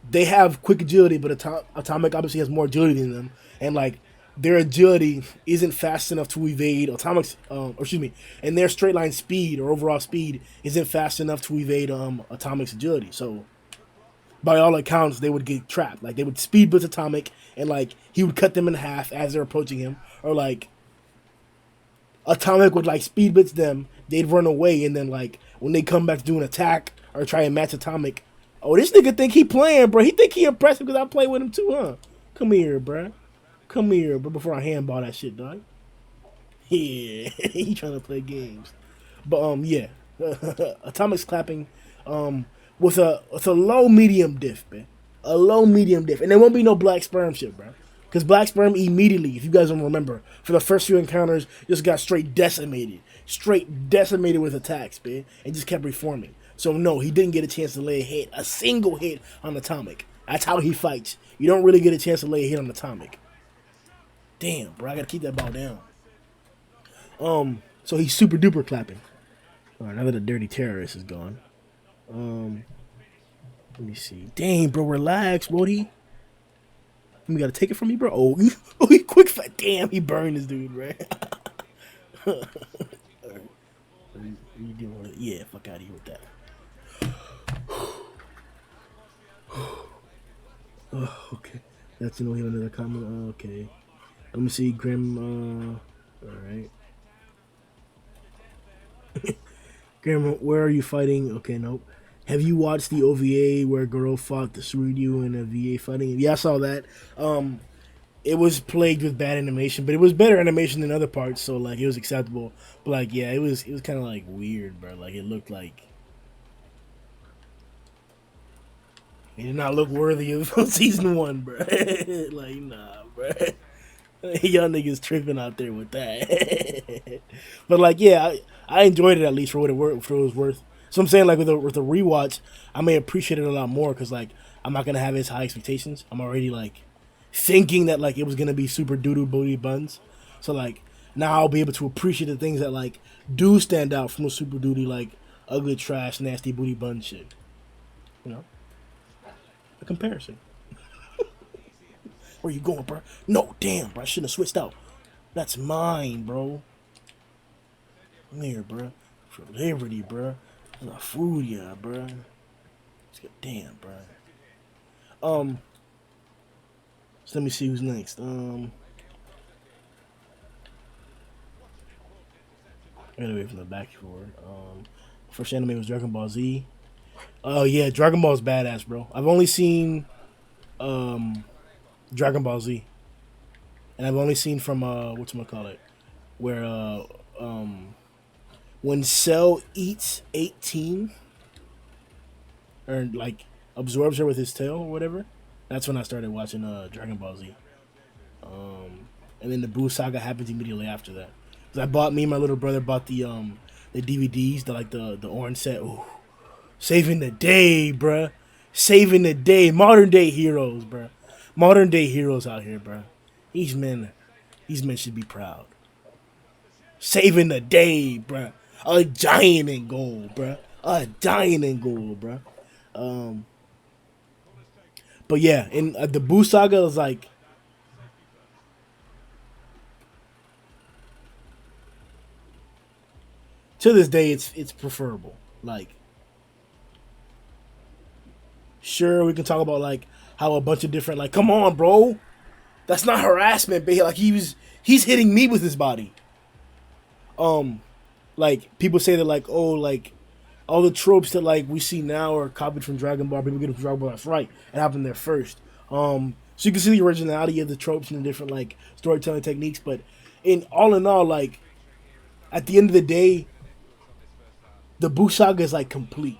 they have quick agility, but Atomic obviously has more agility than them, and like their agility isn't fast enough to evade Atomic's, or excuse me, and their straight line speed or overall speed isn't fast enough to evade Atomic's agility. So by all accounts, they would get trapped. Like they would speed blitz Atomic, and like he would cut them in half as they're approaching him, or like Atomic would like speed blitz them, they'd run away, and then like when they come back to do an attack or try and match Atomic. Oh, this nigga think he playing, bro. He think he impressive because I play with him too, huh? Come here, bro. Come here, bro. Before I handball that shit, dog. Yeah, he trying to play games. But yeah, Atomic's clapping, with a low medium diff, man. A low medium diff, and there won't be no black sperm shit, bro. Because black sperm immediately, if you guys don't remember, for the first few encounters, just got straight decimated with attacks, man, and just kept reforming. So no, he didn't get a chance to lay a single hit on Atomic. That's how he fights. You don't really get a chance to lay a hit on Atomic. Damn, bro, I gotta keep that ball down. So he's super duper clapping. All right, now that the dirty terrorist is gone. Let me see. Dang, bro, relax, Woody. You gotta take it from me, bro. Oh, he quick fight. Damn, he burned this dude, right? You doing? Yeah, fuck out of here with that. Oh, okay. That's another comment. Oh, okay. Let me see, Grim. All right. Grim, where are you fighting? Okay, nope. Have you watched the OVA where Goro fought the Suiryu in a VA fighting? Yeah, I saw that. It was plagued with bad animation, but it was better animation than other parts, so like it was acceptable. But like, yeah, it was kind of like weird, bro. Like it looked like it did not look worthy of season 1, bro. Like, nah, bro. Y'all niggas tripping out there with that. But like, yeah, I enjoyed it at least for what it was worth. So I'm saying like with a rewatch, I may appreciate it a lot more because like I'm not gonna have as high expectations. I'm already like thinking that like it was gonna be super doo booty buns. So like now I'll be able to appreciate the things that like do stand out from the super duty like ugly trash nasty booty bun shit. You know, a comparison. Where you going, bro? No, damn, bro. I shouldn't have switched out. That's mine, bro. Come here, bro. For liberty, bro. I'm gonna fool ya, bro. Damn, bro. So let me see who's next. I gotta wait from the back forward. First anime was Dragon Ball Z. Oh yeah, Dragon Ball's badass, bro. I've only seen Dragon Ball Z, and I've only seen from whatchamacallit, where when Cell eats 18, or like absorbs her with his tail or whatever. That's when I started watching Dragon Ball Z. And then the Buu saga happens immediately after that. 'Cause I bought me and my little brother bought the DVDs, the orange set. Ooh, saving the day, bruh. Saving the day. Modern day heroes, bruh. Modern day heroes out here, bruh. These men, these men should be proud. Saving the day, bruh. A giant in gold, bruh. A giant in gold, bruh. Um, but yeah, in the Buu saga is like to this day, it's preferable. Like, sure, we can talk about like how a bunch of different like, come on, bro, that's not harassment, but like he's hitting me with his body. Um, like people say that like, oh, like all the tropes that like we see now are copied from Dragon Ball. People get it from Dragon Ball. That's right. It happened there first. So you can see the originality of the tropes and the different like storytelling techniques. But in all, like at the end of the day, the Buu saga is like complete.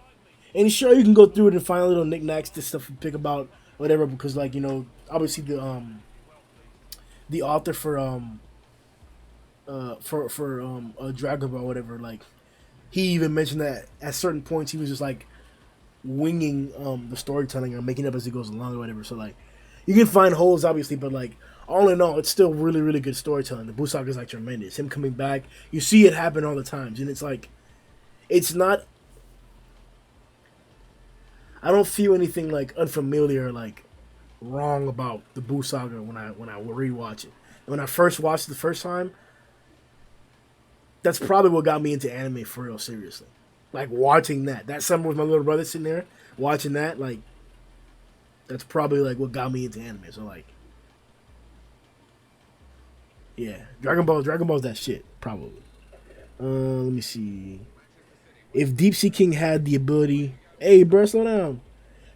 And sure, you can go through it and find little knickknacks, this stuff and pick about whatever because like obviously the author for Dragon Ball or whatever like he even mentioned that at certain points he was just like winging the storytelling or making it up as he goes along or whatever. So like you can find holes obviously, but like all in all, it's still really really good storytelling. The Buu saga is like tremendous. Him coming back, you see it happen all the times, and it's like it's not. I don't feel anything like unfamiliar like wrong about the Buu saga when I rewatch it. When I first watched it the first time, that's probably what got me into anime for real seriously. Like watching that. That summer with my little brother sitting there watching that, like that's probably like what got me into anime. So like yeah, Dragon Ball's that shit, probably. Let me see. If Deep Sea King had the ability hey bro, slow down.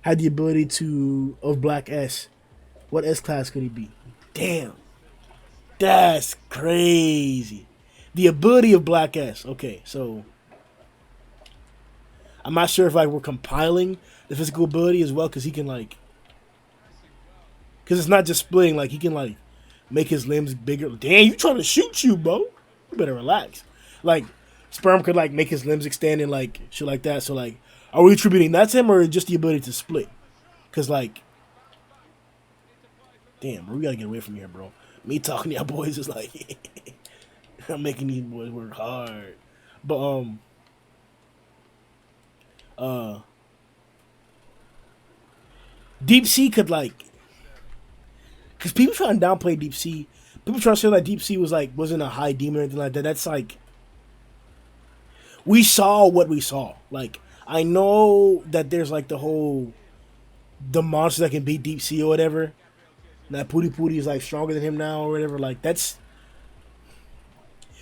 Had the ability to of Black S, what S class could he be? Damn. That's crazy. The ability of Black S. Okay, so I'm not sure if like we're compiling the physical ability as well, because he can like, because it's not just splitting. Like he can like make his limbs bigger. Damn, you trying to shoot you, bro? You better relax. Like sperm could like make his limbs extend and like shit like that. So like, are we attributing that to him or just the ability to split? Because like, damn, bro, we gotta get away from here, bro. Me talking to y'all boys is like, I'm making these boys work hard. But uh, Deep Sea could like, because people trying to downplay Deep Sea. People trying to say that Deep Sea was like wasn't a high demon or anything like that. That's like we saw what we saw. Like I know that there's like the monster that can beat Deep Sea or whatever. And that Pooty Pooty is like stronger than him now or whatever. Like that's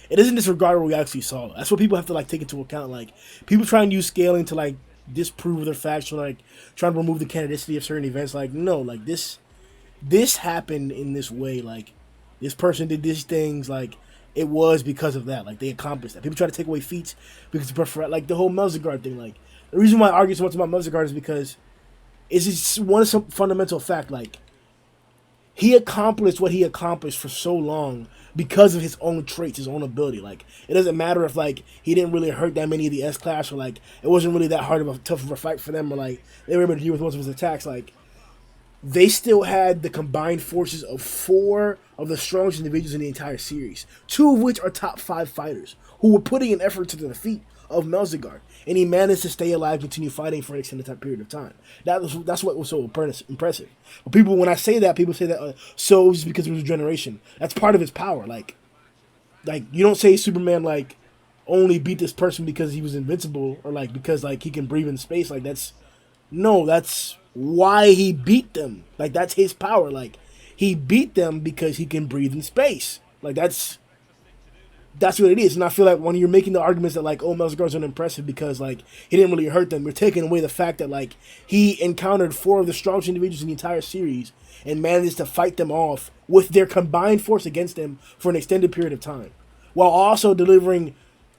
it doesn't disregard what we actually saw. That's what people have to like take into account. Like people try and use scaling to like disprove their facts or like trying to remove the canonicity of certain events. Like no, like this happened in this way. Like this person did these things. Like it was because of that. Like they accomplished that. People try to take away feats because they prefer like the whole Melzigard thing. Like the reason why I argue so much about Melzigard is because it's just one some fundamental fact. Like he accomplished what he accomplished for so long because of his own traits, his own ability. Like it doesn't matter if like he didn't really hurt that many of the S class or like it wasn't really that hard of a tough of a fight for them or like they were able to deal with most of his attacks. Like they still had the combined forces of four of the strongest individuals in the entire series, two of which are top five fighters who were putting an effort to the defeat of Melzigard, and he managed to stay alive, continue fighting for an extended time period of time. That's what was so impressive. But people, when I say that, people say that so just because it was a generation. That's part of his power. Like you don't say Superman like only beat this person because he was invincible or like because like he can breathe in space. Like that's why he beat them. Like that's his power. Like he beat them because he can breathe in space. Like that's what it is. And I feel like when you're making the arguments that like, oh, Melzigard's unimpressive because like he didn't really hurt them, you're taking away the fact that like he encountered four of the strongest individuals in the entire series and managed to fight them off with their combined force against them for an extended period of time, while also delivering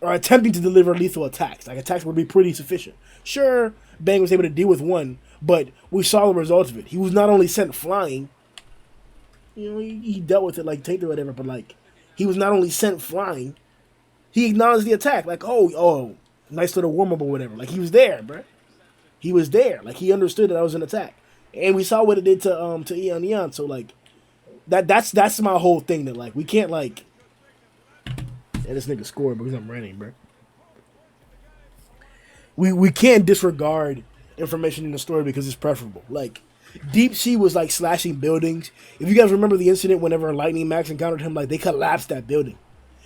or attempting to deliver lethal attacks. Like attacks would be pretty sufficient. Sure, Bang was able to deal with one, but we saw the results of it. He was not only sent flying, you know, he dealt with it like Tainted or whatever, but like he was not only sent flying, he acknowledged the attack. Like, oh, nice little warm up or whatever. Like he was there, bro. He was there. Like he understood that was an attack, and we saw what it did to Eon Eon. So like that's my whole thing. That like we can't like. And this nigga scored because I'm running, bro. We can't disregard information in the story because it's preferable. Like, Deep Sea was like slashing buildings. If you guys remember the incident whenever Lightning Max encountered him, like they collapsed that building.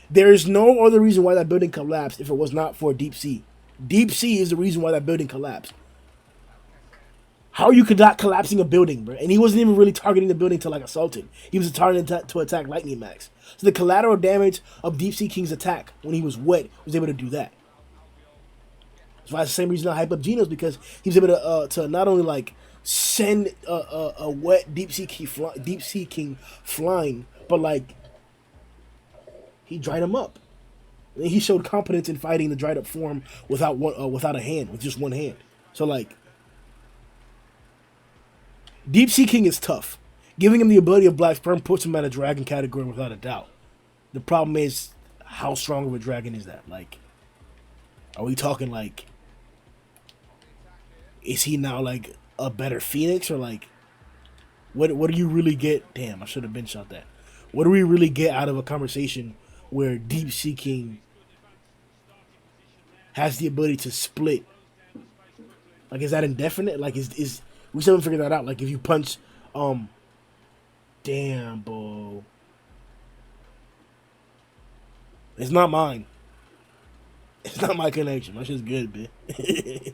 There is no other reason why that building collapsed if it was not for Deep Sea. Deep Sea is the reason why that building collapsed. How are you not collapsing a building, bro? And he wasn't even really targeting the building to like assault it. He was targeting to attack Lightning Max. So the collateral damage of Deep Sea King's attack when he was wet was able to do that. That's why it's the same reason I hype up Genos, because he was able to not only like send a wet Deep Sea King flying, but like he dried him up. And he showed competence in fighting the dried up form without a hand, with just one hand. So like. Deep Sea King is tough. Giving him the ability of Black Sperm puts him at a dragon category without a doubt. The problem is, how strong of a dragon is that? Like, are we talking like, is he now like a better Phoenix, or like, what do you really get? Damn, I should have been shot that. What do we really get out of a conversation where Deep Sea King has the ability to split? Like, is that indefinite? Like, is we still haven't figured that out. Like, if you punch, damn, bro. It's not mine. It's not my connection. My shit's good, bitch.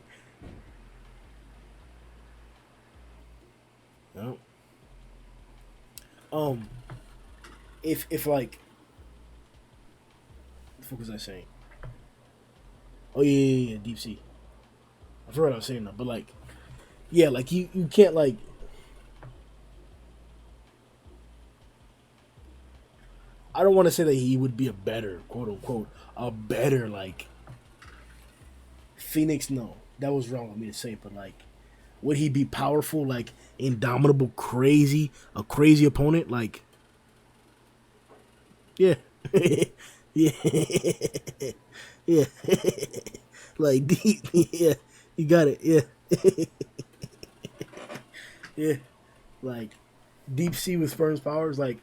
No. If like, what the fuck was I saying? Oh yeah, Deep Sea. I forgot what I was saying now, but like, yeah, like you can't like. I don't want to say that he would be a better, quote unquote, a better like Phoenix. No, that was wrong of me to say, but like, would he be powerful, like indomitable, crazy, a crazy opponent? Like, yeah, yeah, yeah, like yeah, you got it, yeah, yeah, like Deep Sea with Sperm's powers, like.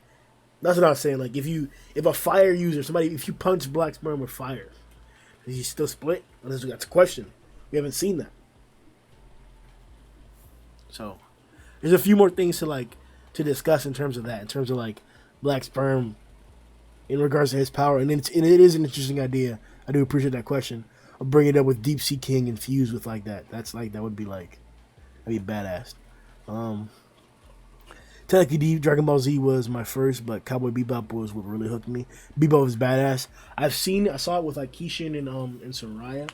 That's what I was saying. Like, if a fire user, if you punch Black Sperm with fire, does he still split? That's a question. We haven't seen that. So, there's a few more things to discuss in terms of that. In terms of like Black Sperm, in regards to his power, and it is an interesting idea. I do appreciate that question. I'll bring it up with Deep Sea King infused with like that. That'd be badass. Technically, Dragon Ball Z was my first, but Cowboy Bebop was what really hooked me. Bebop is badass. I saw it with like Kishin and Soraya,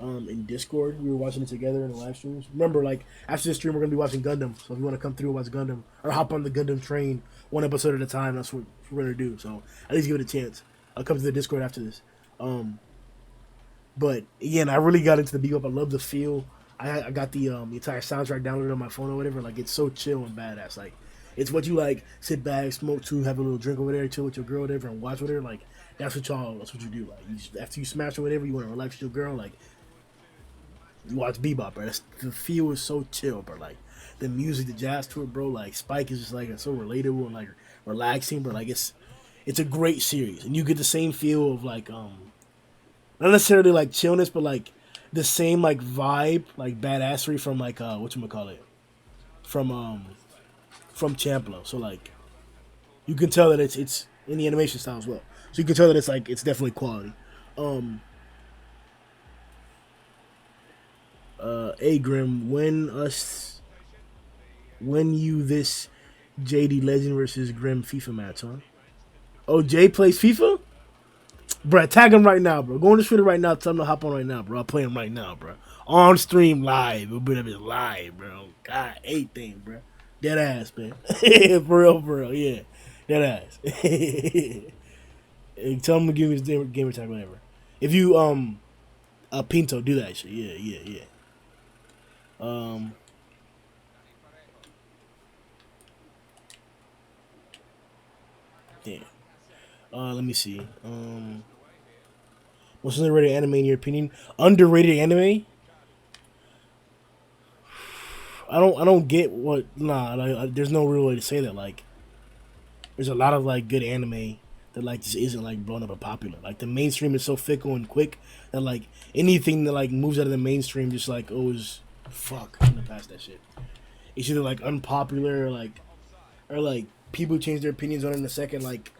in Discord. We were watching it together in the live streams. Remember, like after this stream, we're gonna be watching Gundam. So if you want to come through and watch Gundam, or hop on the Gundam train, one episode at a time, that's what we're gonna do. So at least give it a chance. I'll come to the Discord after this. But again, I really got into the Bebop. I love the feel. I got the entire soundtrack downloaded on my phone or whatever. Like, it's so chill and badass. Like, it's what you like, sit back, smoke to, have a little drink over there, chill with your girl, whatever, and watch with her. Like, that's what you do. Like, after you smash or whatever, you want to relax with your girl. Like, you watch Bebop, bro. The feel is so chill, bro. Like, the music, the jazz to it, bro. Like, Spike is just like so relatable and like relaxing, but like it's a great series, and you get the same feel of like not necessarily like chillness, but like the same like vibe, like badassery from like whatchamacallit, from Champloo. So like you can tell that it's in the animation style as well. So you can tell that it's definitely quality. Grim, when you this JD Legend versus Grim FIFA match, huh? Oh, Jay plays FIFA? Bro, tag him right now, bro. Go on the Twitter right now. Tell him to hop on right now, bro. I'll play him right now, bro. On stream live. We'll put up his live, bro. God, 8 bro. Dead ass, man. For real, yeah. Dead ass. Tell him to give me his gamer tag, whatever. If you Pinto, do that shit. Yeah, yeah, yeah. Um, yeah. Let me see. What's underrated anime in your opinion? Underrated anime? I don't get what. Nah, like, there's no real way to say that. Like, there's a lot of like good anime that like just isn't like blown up and popular. Like the mainstream is so fickle and quick that like anything that like moves out of the mainstream just like always fuck in the past that shit. It's either like unpopular or like people change their opinions on it in a second. Like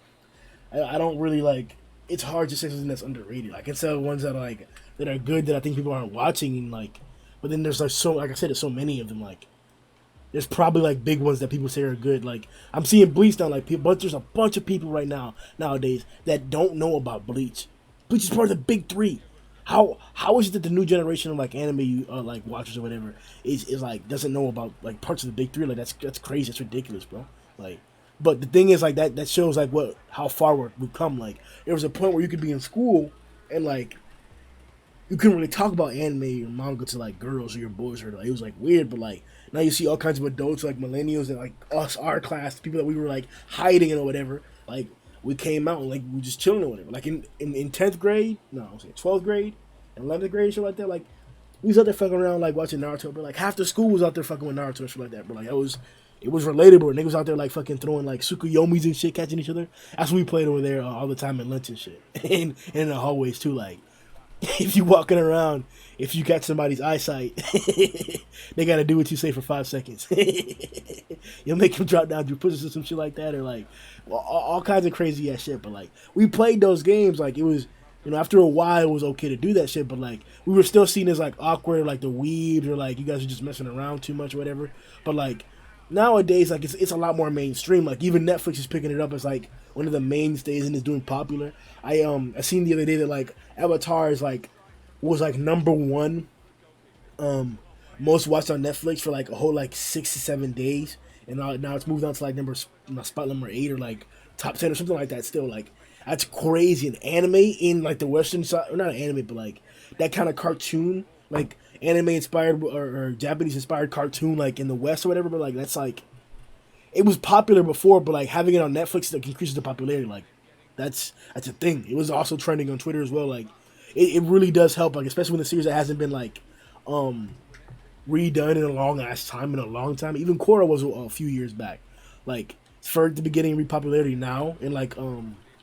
I don't really like. It's hard to say something that's underrated. I can say ones that are like that are good that I think people aren't watching and like. But then there's like so like I said, there's so many of them. Like there's probably like big ones that people say are good. Like I'm seeing Bleach now. Like but there's a bunch of people right now nowadays that don't know about Bleach. Bleach is part of the big three. How is it that the new generation of like anime like watchers or whatever is like doesn't know about like parts of the big three? Like that's crazy. That's ridiculous, bro. Like, but the thing is like that shows like what how far we've come. Like there was a point where you could be in school and like you couldn't really talk about anime or manga to like girls or your boys or like it was like weird, but like now you see all kinds of adults like millennials and like us, our class, people that we were like hiding or whatever. Like we came out and like we just chilling or whatever. Like in 10th grade, no, I was saying 12th grade, and 11th grade, shit like that. Like we was out there fucking around like watching Naruto, but like half the school was out there fucking with Naruto and shit like that. But like it was relatable. Niggas out there like fucking throwing like Tsukuyomis and shit, catching each other. That's what we played over there all the time in lunch and shit, and in the hallways too. Like if you walking around, if you catch somebody's eyesight, they gotta do what you say for 5 seconds. You'll make them drop down your pussy or some shit like that, or like all kinds of crazy ass shit. But like we played those games, like it was, after a while it was okay to do that shit. But like we were still seen as like awkward, like the weebs, or like you guys are just messing around too much, or whatever. But like nowadays, like it's a lot more mainstream. Like even Netflix is picking it up as like one of the mainstays and is doing popular. I seen the other day that like Avatar is like was like number one um most watched on Netflix for like a whole like 6 to 7 days, and now it's moved on to like spot number 8 or like top 10 or something like that. Still like that's crazy. An anime in like the Western side, or not an anime, but like that kind of cartoon, like anime inspired or Japanese inspired cartoon, like in the West or whatever. But like that's like it was popular before, but like having it on Netflix like increases the popularity. Like that's a thing. It was also trending on Twitter as well. Like it really does help. Like especially when the series that hasn't been like um redone in a long ass time in a long time. Even Korra was a few years back. Like for the beginning repopularity now and like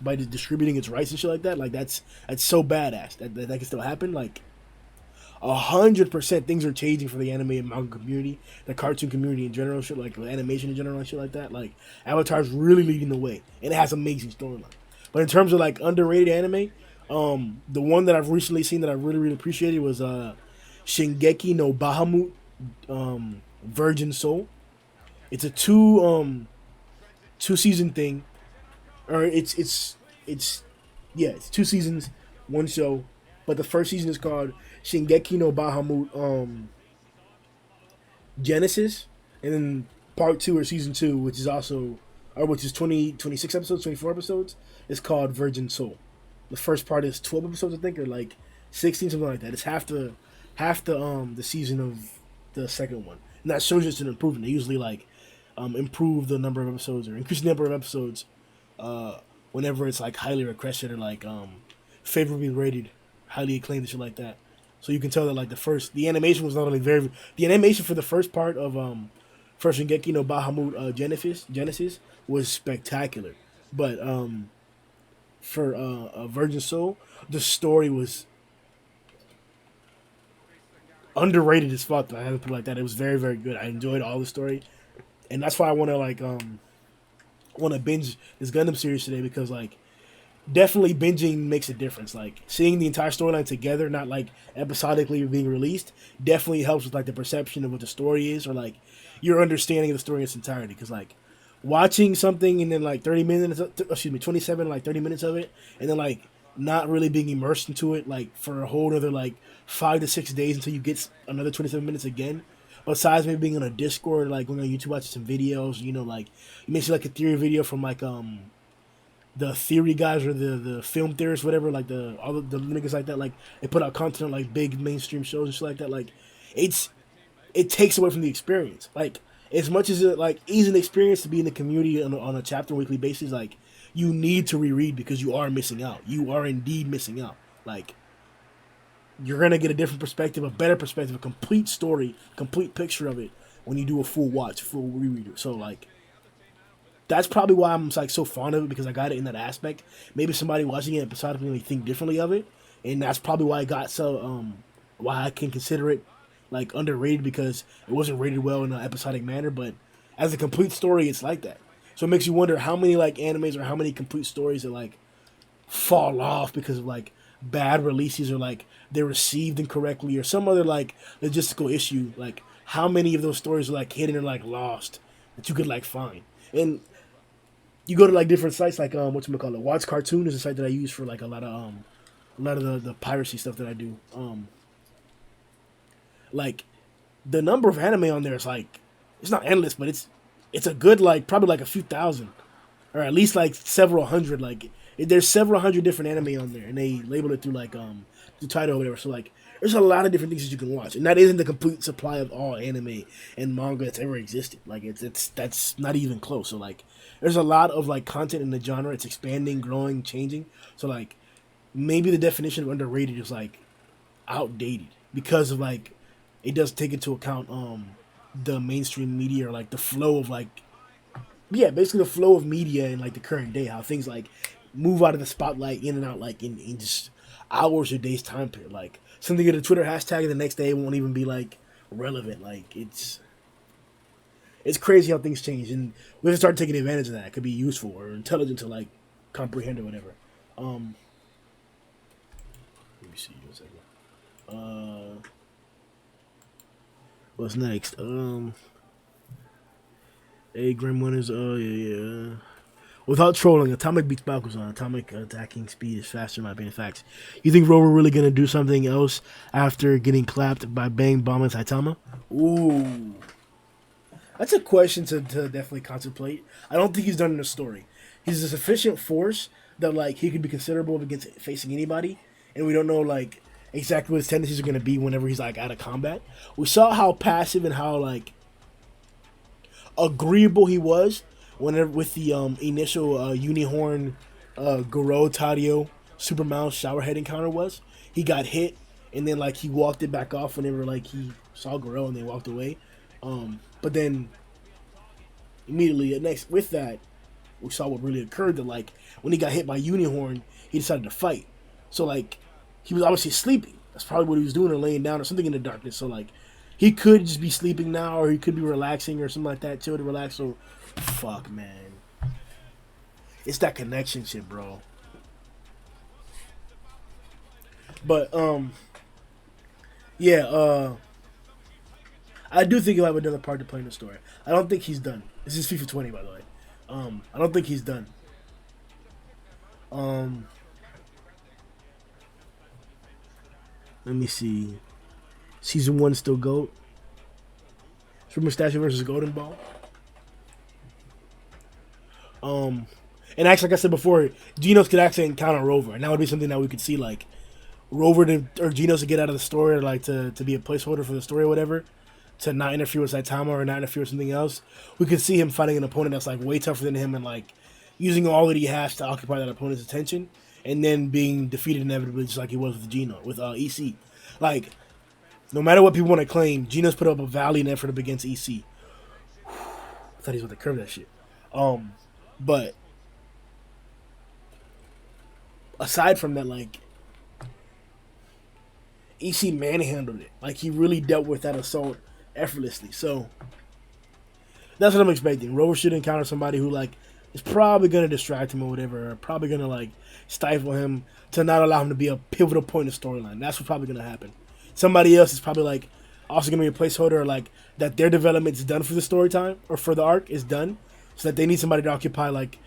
by distributing its rights and shit like that. Like that's so badass that can still happen. Like 100% things are changing for the anime and manga community, the cartoon community in general, shit like animation in general and shit like that. Like Avatar's really leading the way, and it has amazing storyline. But in terms of like underrated anime, the one that I've recently seen that I really appreciated was Shingeki no Bahamut, Virgin Soul. It's a two season thing, or it's yeah, it's 2 seasons, one show, but the first season is called Shingeki no Bahamut Genesis, and then part two or season two, which is also or which is 26 episodes, 24 episodes, is called Virgin Soul. The first part is 12 episodes, I think, or like 16, something like that. It's half the season of the second one, and that shows just an improvement. They usually like improve the number of episodes or increase the number of episodes uh, whenever it's like highly requested or like favorably rated, highly acclaimed and shit like that. So you can tell that like the animation was not only the animation for the first part of first Shingeki no Bahamut Genesis was spectacular, but for Virgin Soul the story was underrated as fuck. I have to put it like that. It was very good. I enjoyed all the story, and that's why I want to like want to binge this Gundam series today because like definitely binging makes a difference. Like seeing the entire storyline together, not like episodically being released, definitely helps with like the perception of what the story is or like your understanding of the story in its entirety. Because like watching something and then like 30 minutes, excuse me, 27 like 30 minutes of it, and then like not really being immersed into it like for a whole other like 5 to 6 days until you get another 27 minutes again. Besides maybe being on a Discord, like going on YouTube watching some videos, like you may see like a theory video from like the theory guys or the film theorists, whatever, like the all the niggas like that, like they put out content on like big mainstream shows and shit like that. Like it's it takes away from the experience. Like as much as it like is an experience to be in the community on a chapter weekly basis, like you need to reread because you are missing out. You are indeed missing out. Like you're gonna get a different perspective, a better perspective, a complete story, complete picture of it when you do a full watch, full reread. So like that's probably why I'm like so fond of it because I got it in that aspect. Maybe somebody watching it beside me may think differently of it, and that's probably why I got so why I can consider it like underrated because it wasn't rated well in an episodic manner. But as a complete story, it's like that. So it makes you wonder how many like animes or how many complete stories that like fall off because of like bad releases or like they're received incorrectly or some other like logistical issue. Like how many of those stories are like hidden or like lost that you could like find and you go to like different sites like what you call it, Watch Cartoon is a site that I use for like a lot of the piracy stuff that I do. Like the number of anime on there is like it's not endless, but it's a good like probably like a few thousand or at least like several hundred. Like there's several hundred different anime on there, and they label it through like the title or whatever. So like there's a lot of different things that you can watch, and that isn't the complete supply of all anime and manga that's ever existed. Like it's that's not even close. So like there's a lot of like content in the genre. It's expanding, growing, changing. So like maybe the definition of underrated is like outdated because of like it does take into account the mainstream media or like the flow of like yeah basically the flow of media in like the current day how things like move out of the spotlight in and out like in just hours or days time period like something get a Twitter hashtag and the next day it won't even be like relevant like it's crazy how things change and we have to start taking advantage of that. It could be useful or intelligent to like comprehend or whatever. um Let me see one second. What's next? A Grim Winners. Oh yeah. Without trolling, Atomic beats Bakugan. Atomic attacking speed is faster, in my opinion. Facts. You think Rover really gonna do something else after getting clapped by Bang Bomb and Saitama? Ooh, that's a question to definitely contemplate. I don't think he's done in the story. He's a sufficient force that like he could be considerable against facing anybody, and we don't know like exactly what his tendencies are gonna be whenever he's like out of combat. We saw how passive and how like agreeable he was whenever with the initial Unihorn Goro Tadio Super Mouse Showerhead encounter was. He got hit and then like he walked it back off whenever like he saw Goro and they walked away. But then immediately next with that we saw what really occurred that like when he got hit by Unihorn he decided to fight. So like he was obviously sleeping. That's probably what he was doing or laying down or something in the darkness. So like he could just be sleeping now or he could be relaxing or something like that, chill to relax. So fuck man. It's that connection shit, bro. But yeah, I do think he'll have another part to play in the story. I don't think he's done. This is FIFA 20 by the way. I don't think he's done. Um Let me see. Season 1 still GOAT. Super Mustache versus Golden Ball. And actually, like I said before, Genos could actually encounter Rover, and that would be something that we could see, like Rover to or Genos to get out of the story, or like to be a placeholder for the story or whatever, to not interfere with Saitama or not interfere with something else. We could see him fighting an opponent that's like way tougher than him and like using all that he has to occupy that opponent's attention, and then being defeated inevitably, just like he was with Geno with EC. Like no matter what people want to claim, Genos put up a valiant effort up against EC. I thought he was about to curve that shit. But aside from that, like EC manhandled it. Like he really dealt with that assault effortlessly. So that's what I'm expecting. Rover should encounter somebody who like is probably gonna distract him or whatever, or probably gonna like stifle him to not allow him to be a pivotal point in the storyline. That's what's probably gonna happen. Somebody else is probably like also gonna be a placeholder, or like that their development is done for the story time or for the arc is done, so that they need somebody to occupy like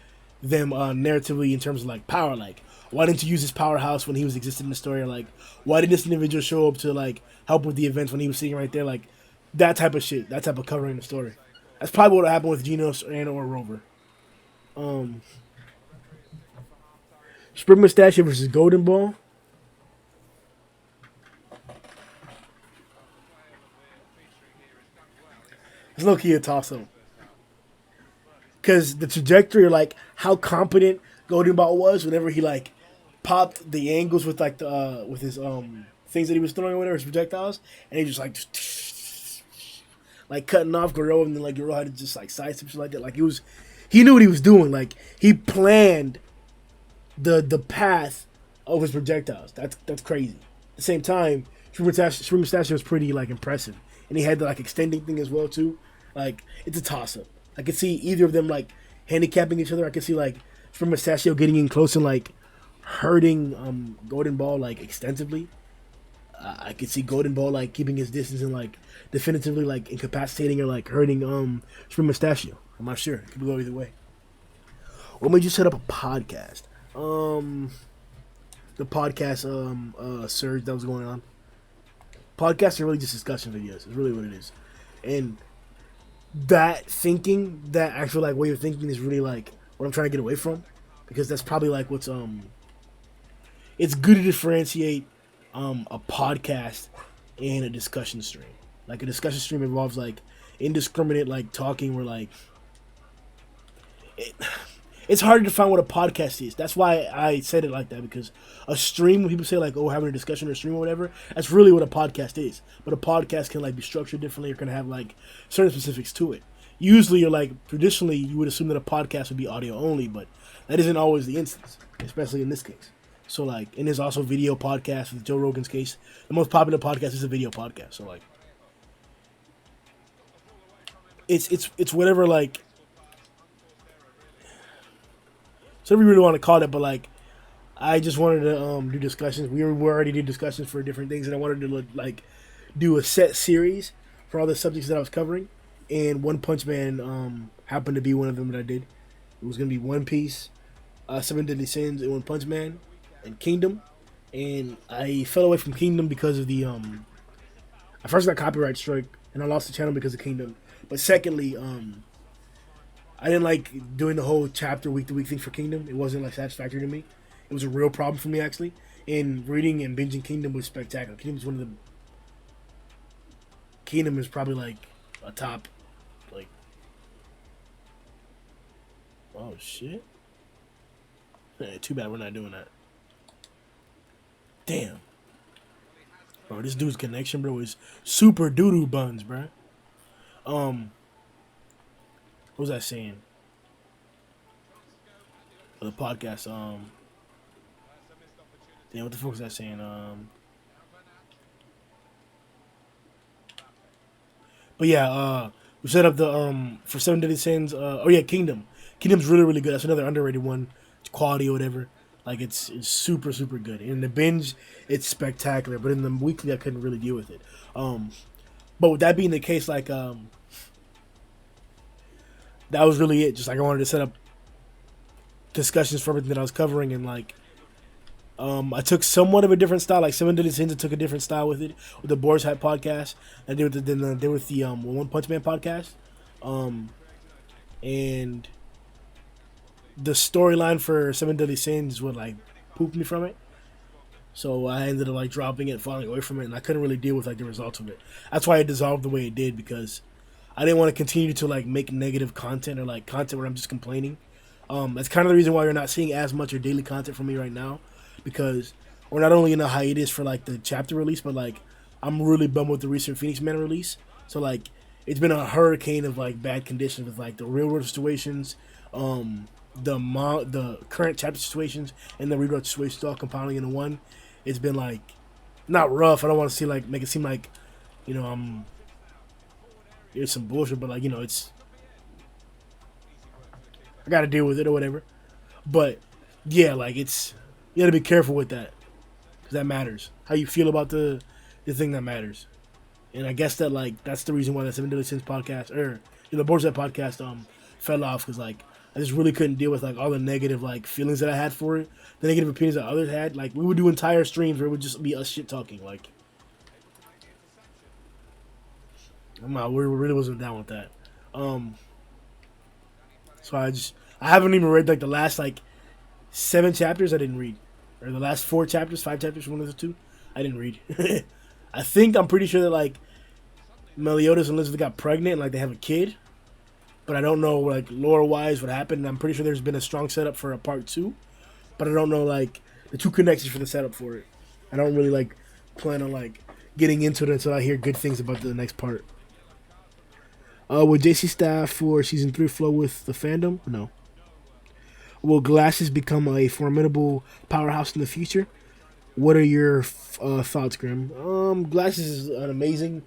them narratively in terms of like power. Like why didn't you use his powerhouse when he was existing in the story? Or like why did this individual show up to like help with the events when he was sitting right there? Like that type of shit, that type of covering the story. That's probably what happened with Genos and or Rover. Spring Mustachio versus Golden Ball. It's low key a toss up because the trajectory, like how competent Golden Ball was whenever he like popped the angles with like the with his things that he was throwing or whatever, his projectiles, and he just like cutting off Goro, and then like Goro had to just like sidestep shit like that. Like he knew what he was doing. Like he planned the path of his projectiles. That's crazy. At the same time, Shuri Mustachio was pretty like impressive, and he had the like extending thing as well too. Like it's a toss up. I could see either of them like handicapping each other. I could see like Shuri Mustachio getting in close and like hurting Golden Ball like extensively. I could see Golden Ball like keeping his distance and like definitively like incapacitating or like hurting Shuri Mustachio. I'm not sure. It could go either way. What made you set up a podcast? Um, the podcast surge that was going on. Podcasts are really just discussion videos. It's really what it is, and that thinking, that actual like way of thinking, is really like what I'm trying to get away from, because that's probably like what's It's good to differentiate a podcast and a discussion stream. Like a discussion stream involves like indiscriminate like talking, where like it, it's hard to define what a podcast is. That's why I said it like that, because a stream, when people say like, oh, having a discussion or a stream or whatever, that's really what a podcast is. But a podcast can like be structured differently, or can have like certain specifics to it. Usually, or like traditionally, you would assume that a podcast would be audio only, but that isn't always the instance, especially in this case. So like, and there's also video podcasts. With Joe Rogan's case, the most popular podcast is a video podcast. So like, it's whatever like, so whatever you really want to call it. But like, I just wanted to do discussions. We already did discussions for different things, and I wanted to like do a set series for all the subjects that I was covering. And One Punch Man happened to be one of them that I did. It was gonna be One Piece, Seven Deadly Sins, and One Punch Man, and Kingdom. And I fell away from Kingdom because of the I first got copyright strike, and I lost the channel because of Kingdom. But secondly, I didn't like doing the whole chapter week to week thing for Kingdom. It wasn't like satisfactory to me. It was a real problem for me actually. And reading and binging Kingdom was spectacular. Kingdom is probably like a top like, oh shit. Too bad we're not doing that. Damn. Bro, this dude's connection, bro, is super doo-doo buns, bro. What was I saying? The podcast, damn, what the fuck was I saying? But yeah, we set up the for Seven Deadly Sins. Oh yeah, Kingdom. Kingdom's really really good. That's another underrated one. It's quality or whatever. Like it's super super good. In the binge, it's spectacular. But in the weekly, I couldn't really deal with it. But with that being the case, like that was really it. Just like I wanted to set up discussions for everything that I was covering, and like I took somewhat of a different style. Like Seven Deadly Sins, I took a different style with it, with the Boar's Hat podcast. I did with the One Punch Man podcast, and the storyline for Seven Deadly Sins would like poop me from it. So I ended up like dropping it, falling away from it, and I couldn't really deal with like the results of it. That's why it dissolved the way it did, because I didn't want to continue to like make negative content, or like content where I'm just complaining. That's kind of the reason why you're not seeing as much or daily content from me right now, because we're not only in a hiatus for like the chapter release, but like I'm really bummed with the recent Phoenix Man release. So like it's been a hurricane of like bad conditions with like the real world situations, the current chapter situations, and the real world situations all compiling into one. It's been like not rough. I don't want to see like make it seem like, you know, it's some bullshit, but like, you know, it's, I got to deal with it or whatever. But yeah, like it's, you got to be careful with that, because that matters. How you feel about the thing that matters. And I guess that like that's the reason why the Seven Deadly Sins podcast, or the Boards That podcast fell off, because like I just really couldn't deal with like all the negative like feelings that I had for it, the negative opinions that others had. Like we would do entire streams where it would just be us shit talking. Like we really wasn't down with that. So I haven't even read like the last like 7 chapters I didn't read, or the last 4 chapters, 5 chapters, one of the two, I didn't read. I'm pretty sure that like Meliodas and Elizabeth got pregnant and like they have a kid, but I don't know like lore wise what happened. I'm pretty sure there's been a strong setup for a part 2, but I don't know like the two connections for the setup for it. I don't really like plan on like getting into it until I hear good things about the next part. Will JC Staff for season 3 flow with the fandom? No. Will Glasses become a formidable powerhouse in the future? What are your thoughts, Grim? Glasses is an amazing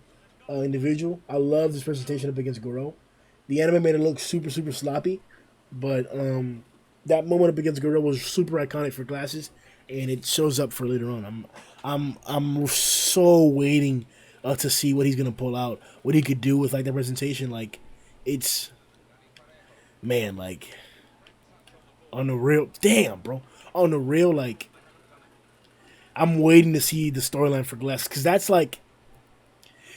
individual. I love this presentation up against Goro. The anime made it look super, super sloppy, but that moment up against Goro was super iconic for Glasses, and it shows up for later on. I'm so waiting to see what he's gonna pull out, what he could do with like the presentation. Like, it's man, like on the real, damn, bro, on the real, like I'm waiting to see the storyline for Glass because that's like,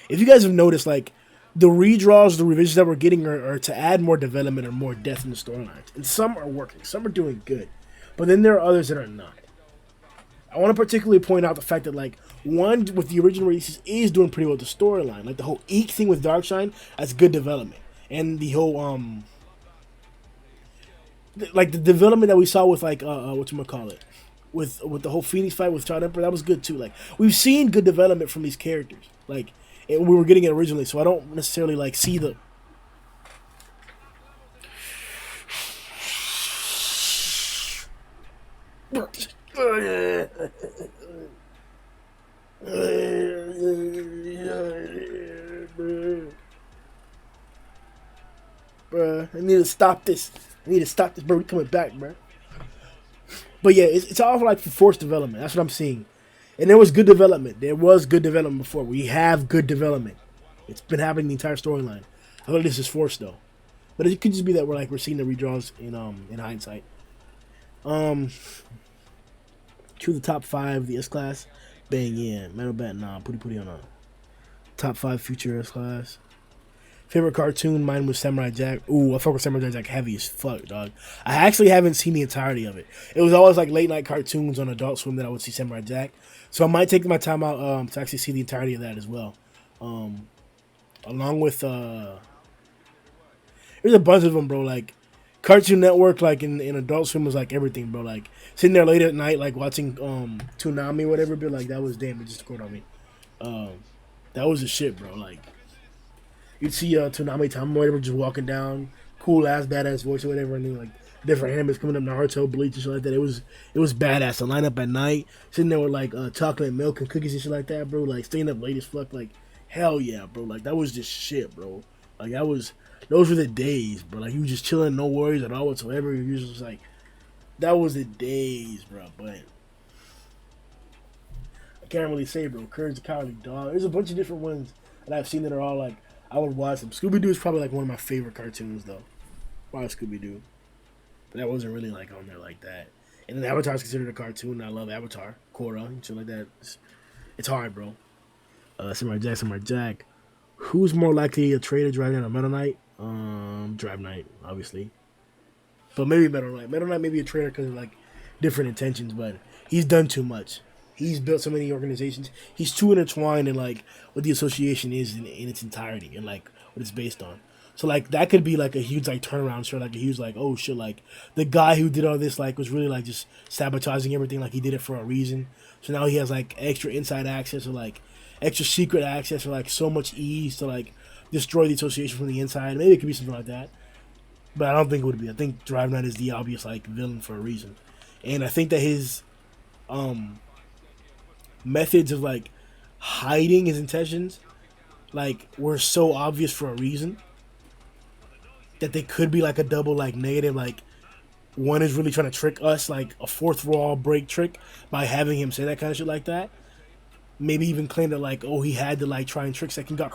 if you guys have noticed, like the redraws, the revisions that we're getting are to add more development or more depth in the storylines, and some are working, some are doing good, but then there are others that are not. I want to particularly point out the fact that like one with the original releases is doing pretty well with the storyline, like the whole Eek thing with Darkshine, that's good development, and the whole like the development that we saw with like whatchamacallit, with the whole Phoenix fight with Child Emperor, that was good too. Like we've seen good development from these characters, like and we were getting it originally, so I don't necessarily like see the bruh, I need to stop this. I need to stop this, bro. We coming back, bro. But yeah, it's all like for forced development. That's what I'm seeing. And there was good development. There was good development before. We have good development. It's been happening the entire storyline. I thought this is forced though, but it could just be that we're seeing the redraws in hindsight. Um, to the top 5, the S class, bang yeah, Metal Bat nah, putty on a top 5 future S class. Favorite cartoon, mine was Samurai Jack. Ooh, I fuck with Samurai Jack heavy as fuck, dog. I actually haven't seen the entirety of it. It was always like late night cartoons on Adult Swim that I would see Samurai Jack. So I might take my time out to actually see the entirety of that as well. Along with there's a bunch of them, bro. Like Cartoon Network, like in Adult Swim was like everything, bro. Like sitting there late at night, like watching Toonami, whatever. But like that was damn, it just scored on me. Um, that was the shit, bro. Like you'd see Toonami Time whatever just walking down, cool ass badass voice or whatever, and then like different animes coming up, Naruto, Bleach and shit like that. It was badass. To line up at night, sitting there with like chocolate milk and cookies and shit like that, bro. Like staying up late as fuck, like hell yeah, bro. Like that was just shit, bro. Like those were the days, bro. Like you just chilling, no worries at all whatsoever. You just like that was the days, bro. But I can't really say, bro. Courage the Cowardly Dog. There's a bunch of different ones that I've seen that are all like I would watch them. Scooby Doo is probably like one of my favorite cartoons, though. Why Scooby Doo? But that wasn't really like on there like that. And then Avatar is considered a cartoon. And I love Avatar, Korra, and shit like that. It's hard, bro. Samurai Jack. Who's more likely a traitor, Drive Night or Meta Knight? Drive Night, obviously. But maybe Meta Knight. Meta Knight may be a traitor because of like different intentions, but he's done too much. He's built so many organizations. He's too intertwined in like what the association is in its entirety and like what it's based on. So like that could be like a huge like turnaround, sure, like a huge like oh shit, like the guy who did all this like was really like just sabotaging everything, like he did it for a reason. So now he has like extra inside access or like extra secret access or like so much ease to like destroy the association from the inside. Maybe it could be something like that, but I don't think it would be. I think Drive Night is the obvious like villain for a reason, and I think that his methods of like hiding his intentions like were so obvious for a reason that they could be like a double like negative, like one is really trying to trick us, like a fourth wall break trick by having him say that kind of shit like that. Maybe even claim that like oh he had to like try and trick second god.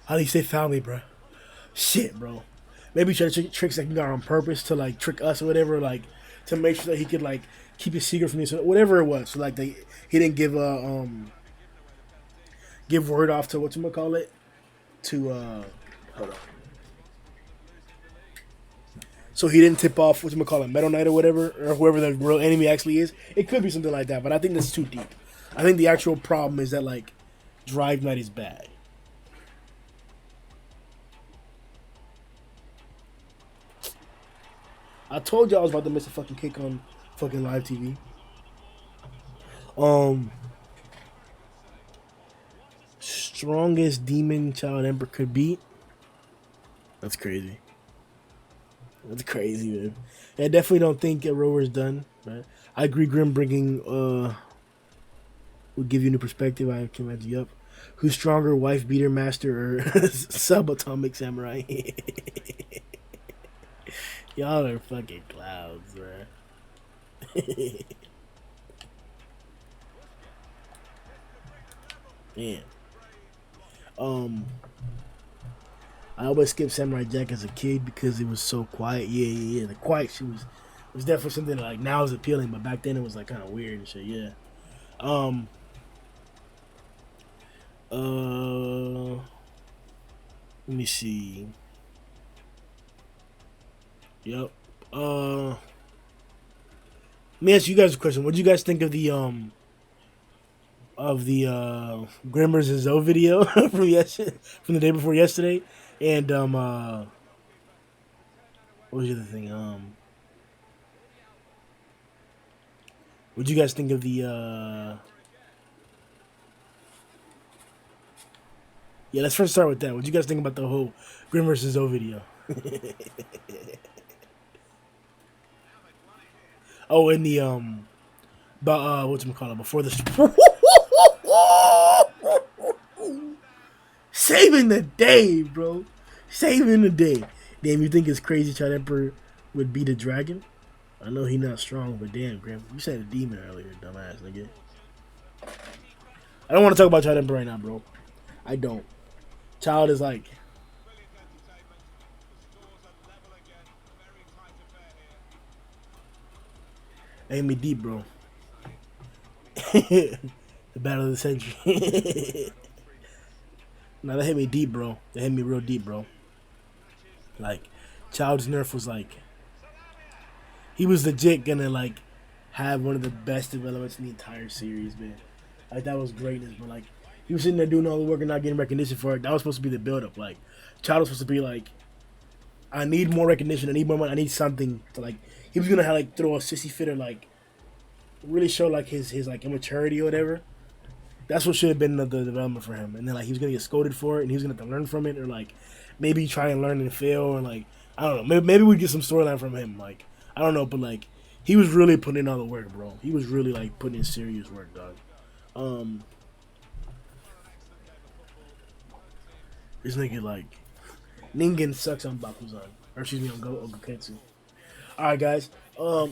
How do you say family, bro? Shit, bro. Maybe try to trick second god on purpose to like trick us or whatever, like to make sure that he could like keep his secret from this, whatever it was. So like he didn't give word off to whatchamacallit to hold on. so he didn't tip off whatchamacallit, Metal Knight or whatever, or whoever the real enemy actually is. It could be something like that, but I think that's too deep. I think the actual problem is that like Drive Knight is bad. I told you I was about to miss a fucking kick on fucking live TV. Strongest demon child Emperor could beat. That's crazy. That's crazy, man. I definitely don't think Rower's done. Right? I agree. Grim bringing would give you a new perspective. I can match you up. Who's stronger, wife beater master or subatomic samurai? Y'all are fucking clowns, bro. Man. I always skipped Samurai Jack as a kid because it was so quiet. Yeah. The quiet shit was definitely something that, like, now is appealing, but back then it was like kind of weird and shit. Yeah. Let me see. Yep. Let me ask you guys a question. What do you guys think of the Grimmers and Zoe video from the day before yesterday? And what was the other thing? What do you guys think of the Yeah, let's first start with that. What do you guys think about the whole Grim vs. Zoe video? Oh, and the but whatchamacallit, before the saving the day, bro. Saving the day. Damn, you think it's crazy Chad Emperor would beat a dragon? I know he not strong, but damn, Grim, you said a demon earlier, dumbass nigga. I don't want to talk about Chad Emperor right now, bro. I don't. Child is like, they hit me deep, bro. The battle of the century. Nah, they hit me deep, bro. They hit me real deep, bro. Like, Child's nerf was like, he was legit gonna like have one of the best developments in the entire series, man. Like, that was greatness, but like, he was sitting there doing all the work and not getting recognition for it. That was supposed to be the build-up. Like, Child was supposed to be like, I need more recognition. I need more money. I need something to like. He was gonna have like throw a sissy fit or like really show like his like immaturity or whatever. That's what should have been the development for him. And then like he was gonna get scolded for it, and he was gonna have to learn from it, or like maybe try and learn and fail, and like I don't know. Maybe we get some storyline from him. Like I don't know, but like he was really putting in all the work, bro. He was really like putting in serious work, dog. This nigga like Ningen sucks on Bakuzan, or excuse me, on Goketsu. All right, guys.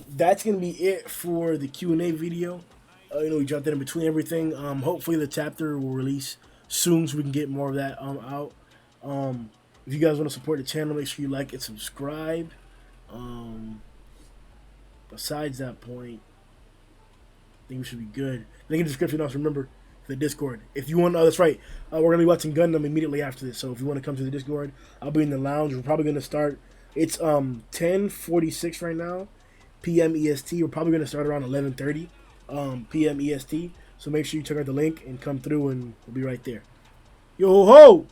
That's gonna be it for the Q&A video. We jumped in between everything. Hopefully the chapter will release soon, so we can get more of that out. If you guys want to support the channel, make sure you like and subscribe. Besides that point, I think we should be good. Link in the description. Also, remember the Discord. If you want, that's right. We're gonna be watching Gundam immediately after this. So if you want to come to the Discord, I'll be in the lounge. We're probably gonna start. It's 10:46 right now, p.m. EST. We're probably gonna start around 11:30 p.m. EST. So make sure you check out the link and come through, and we'll be right there. Yo ho!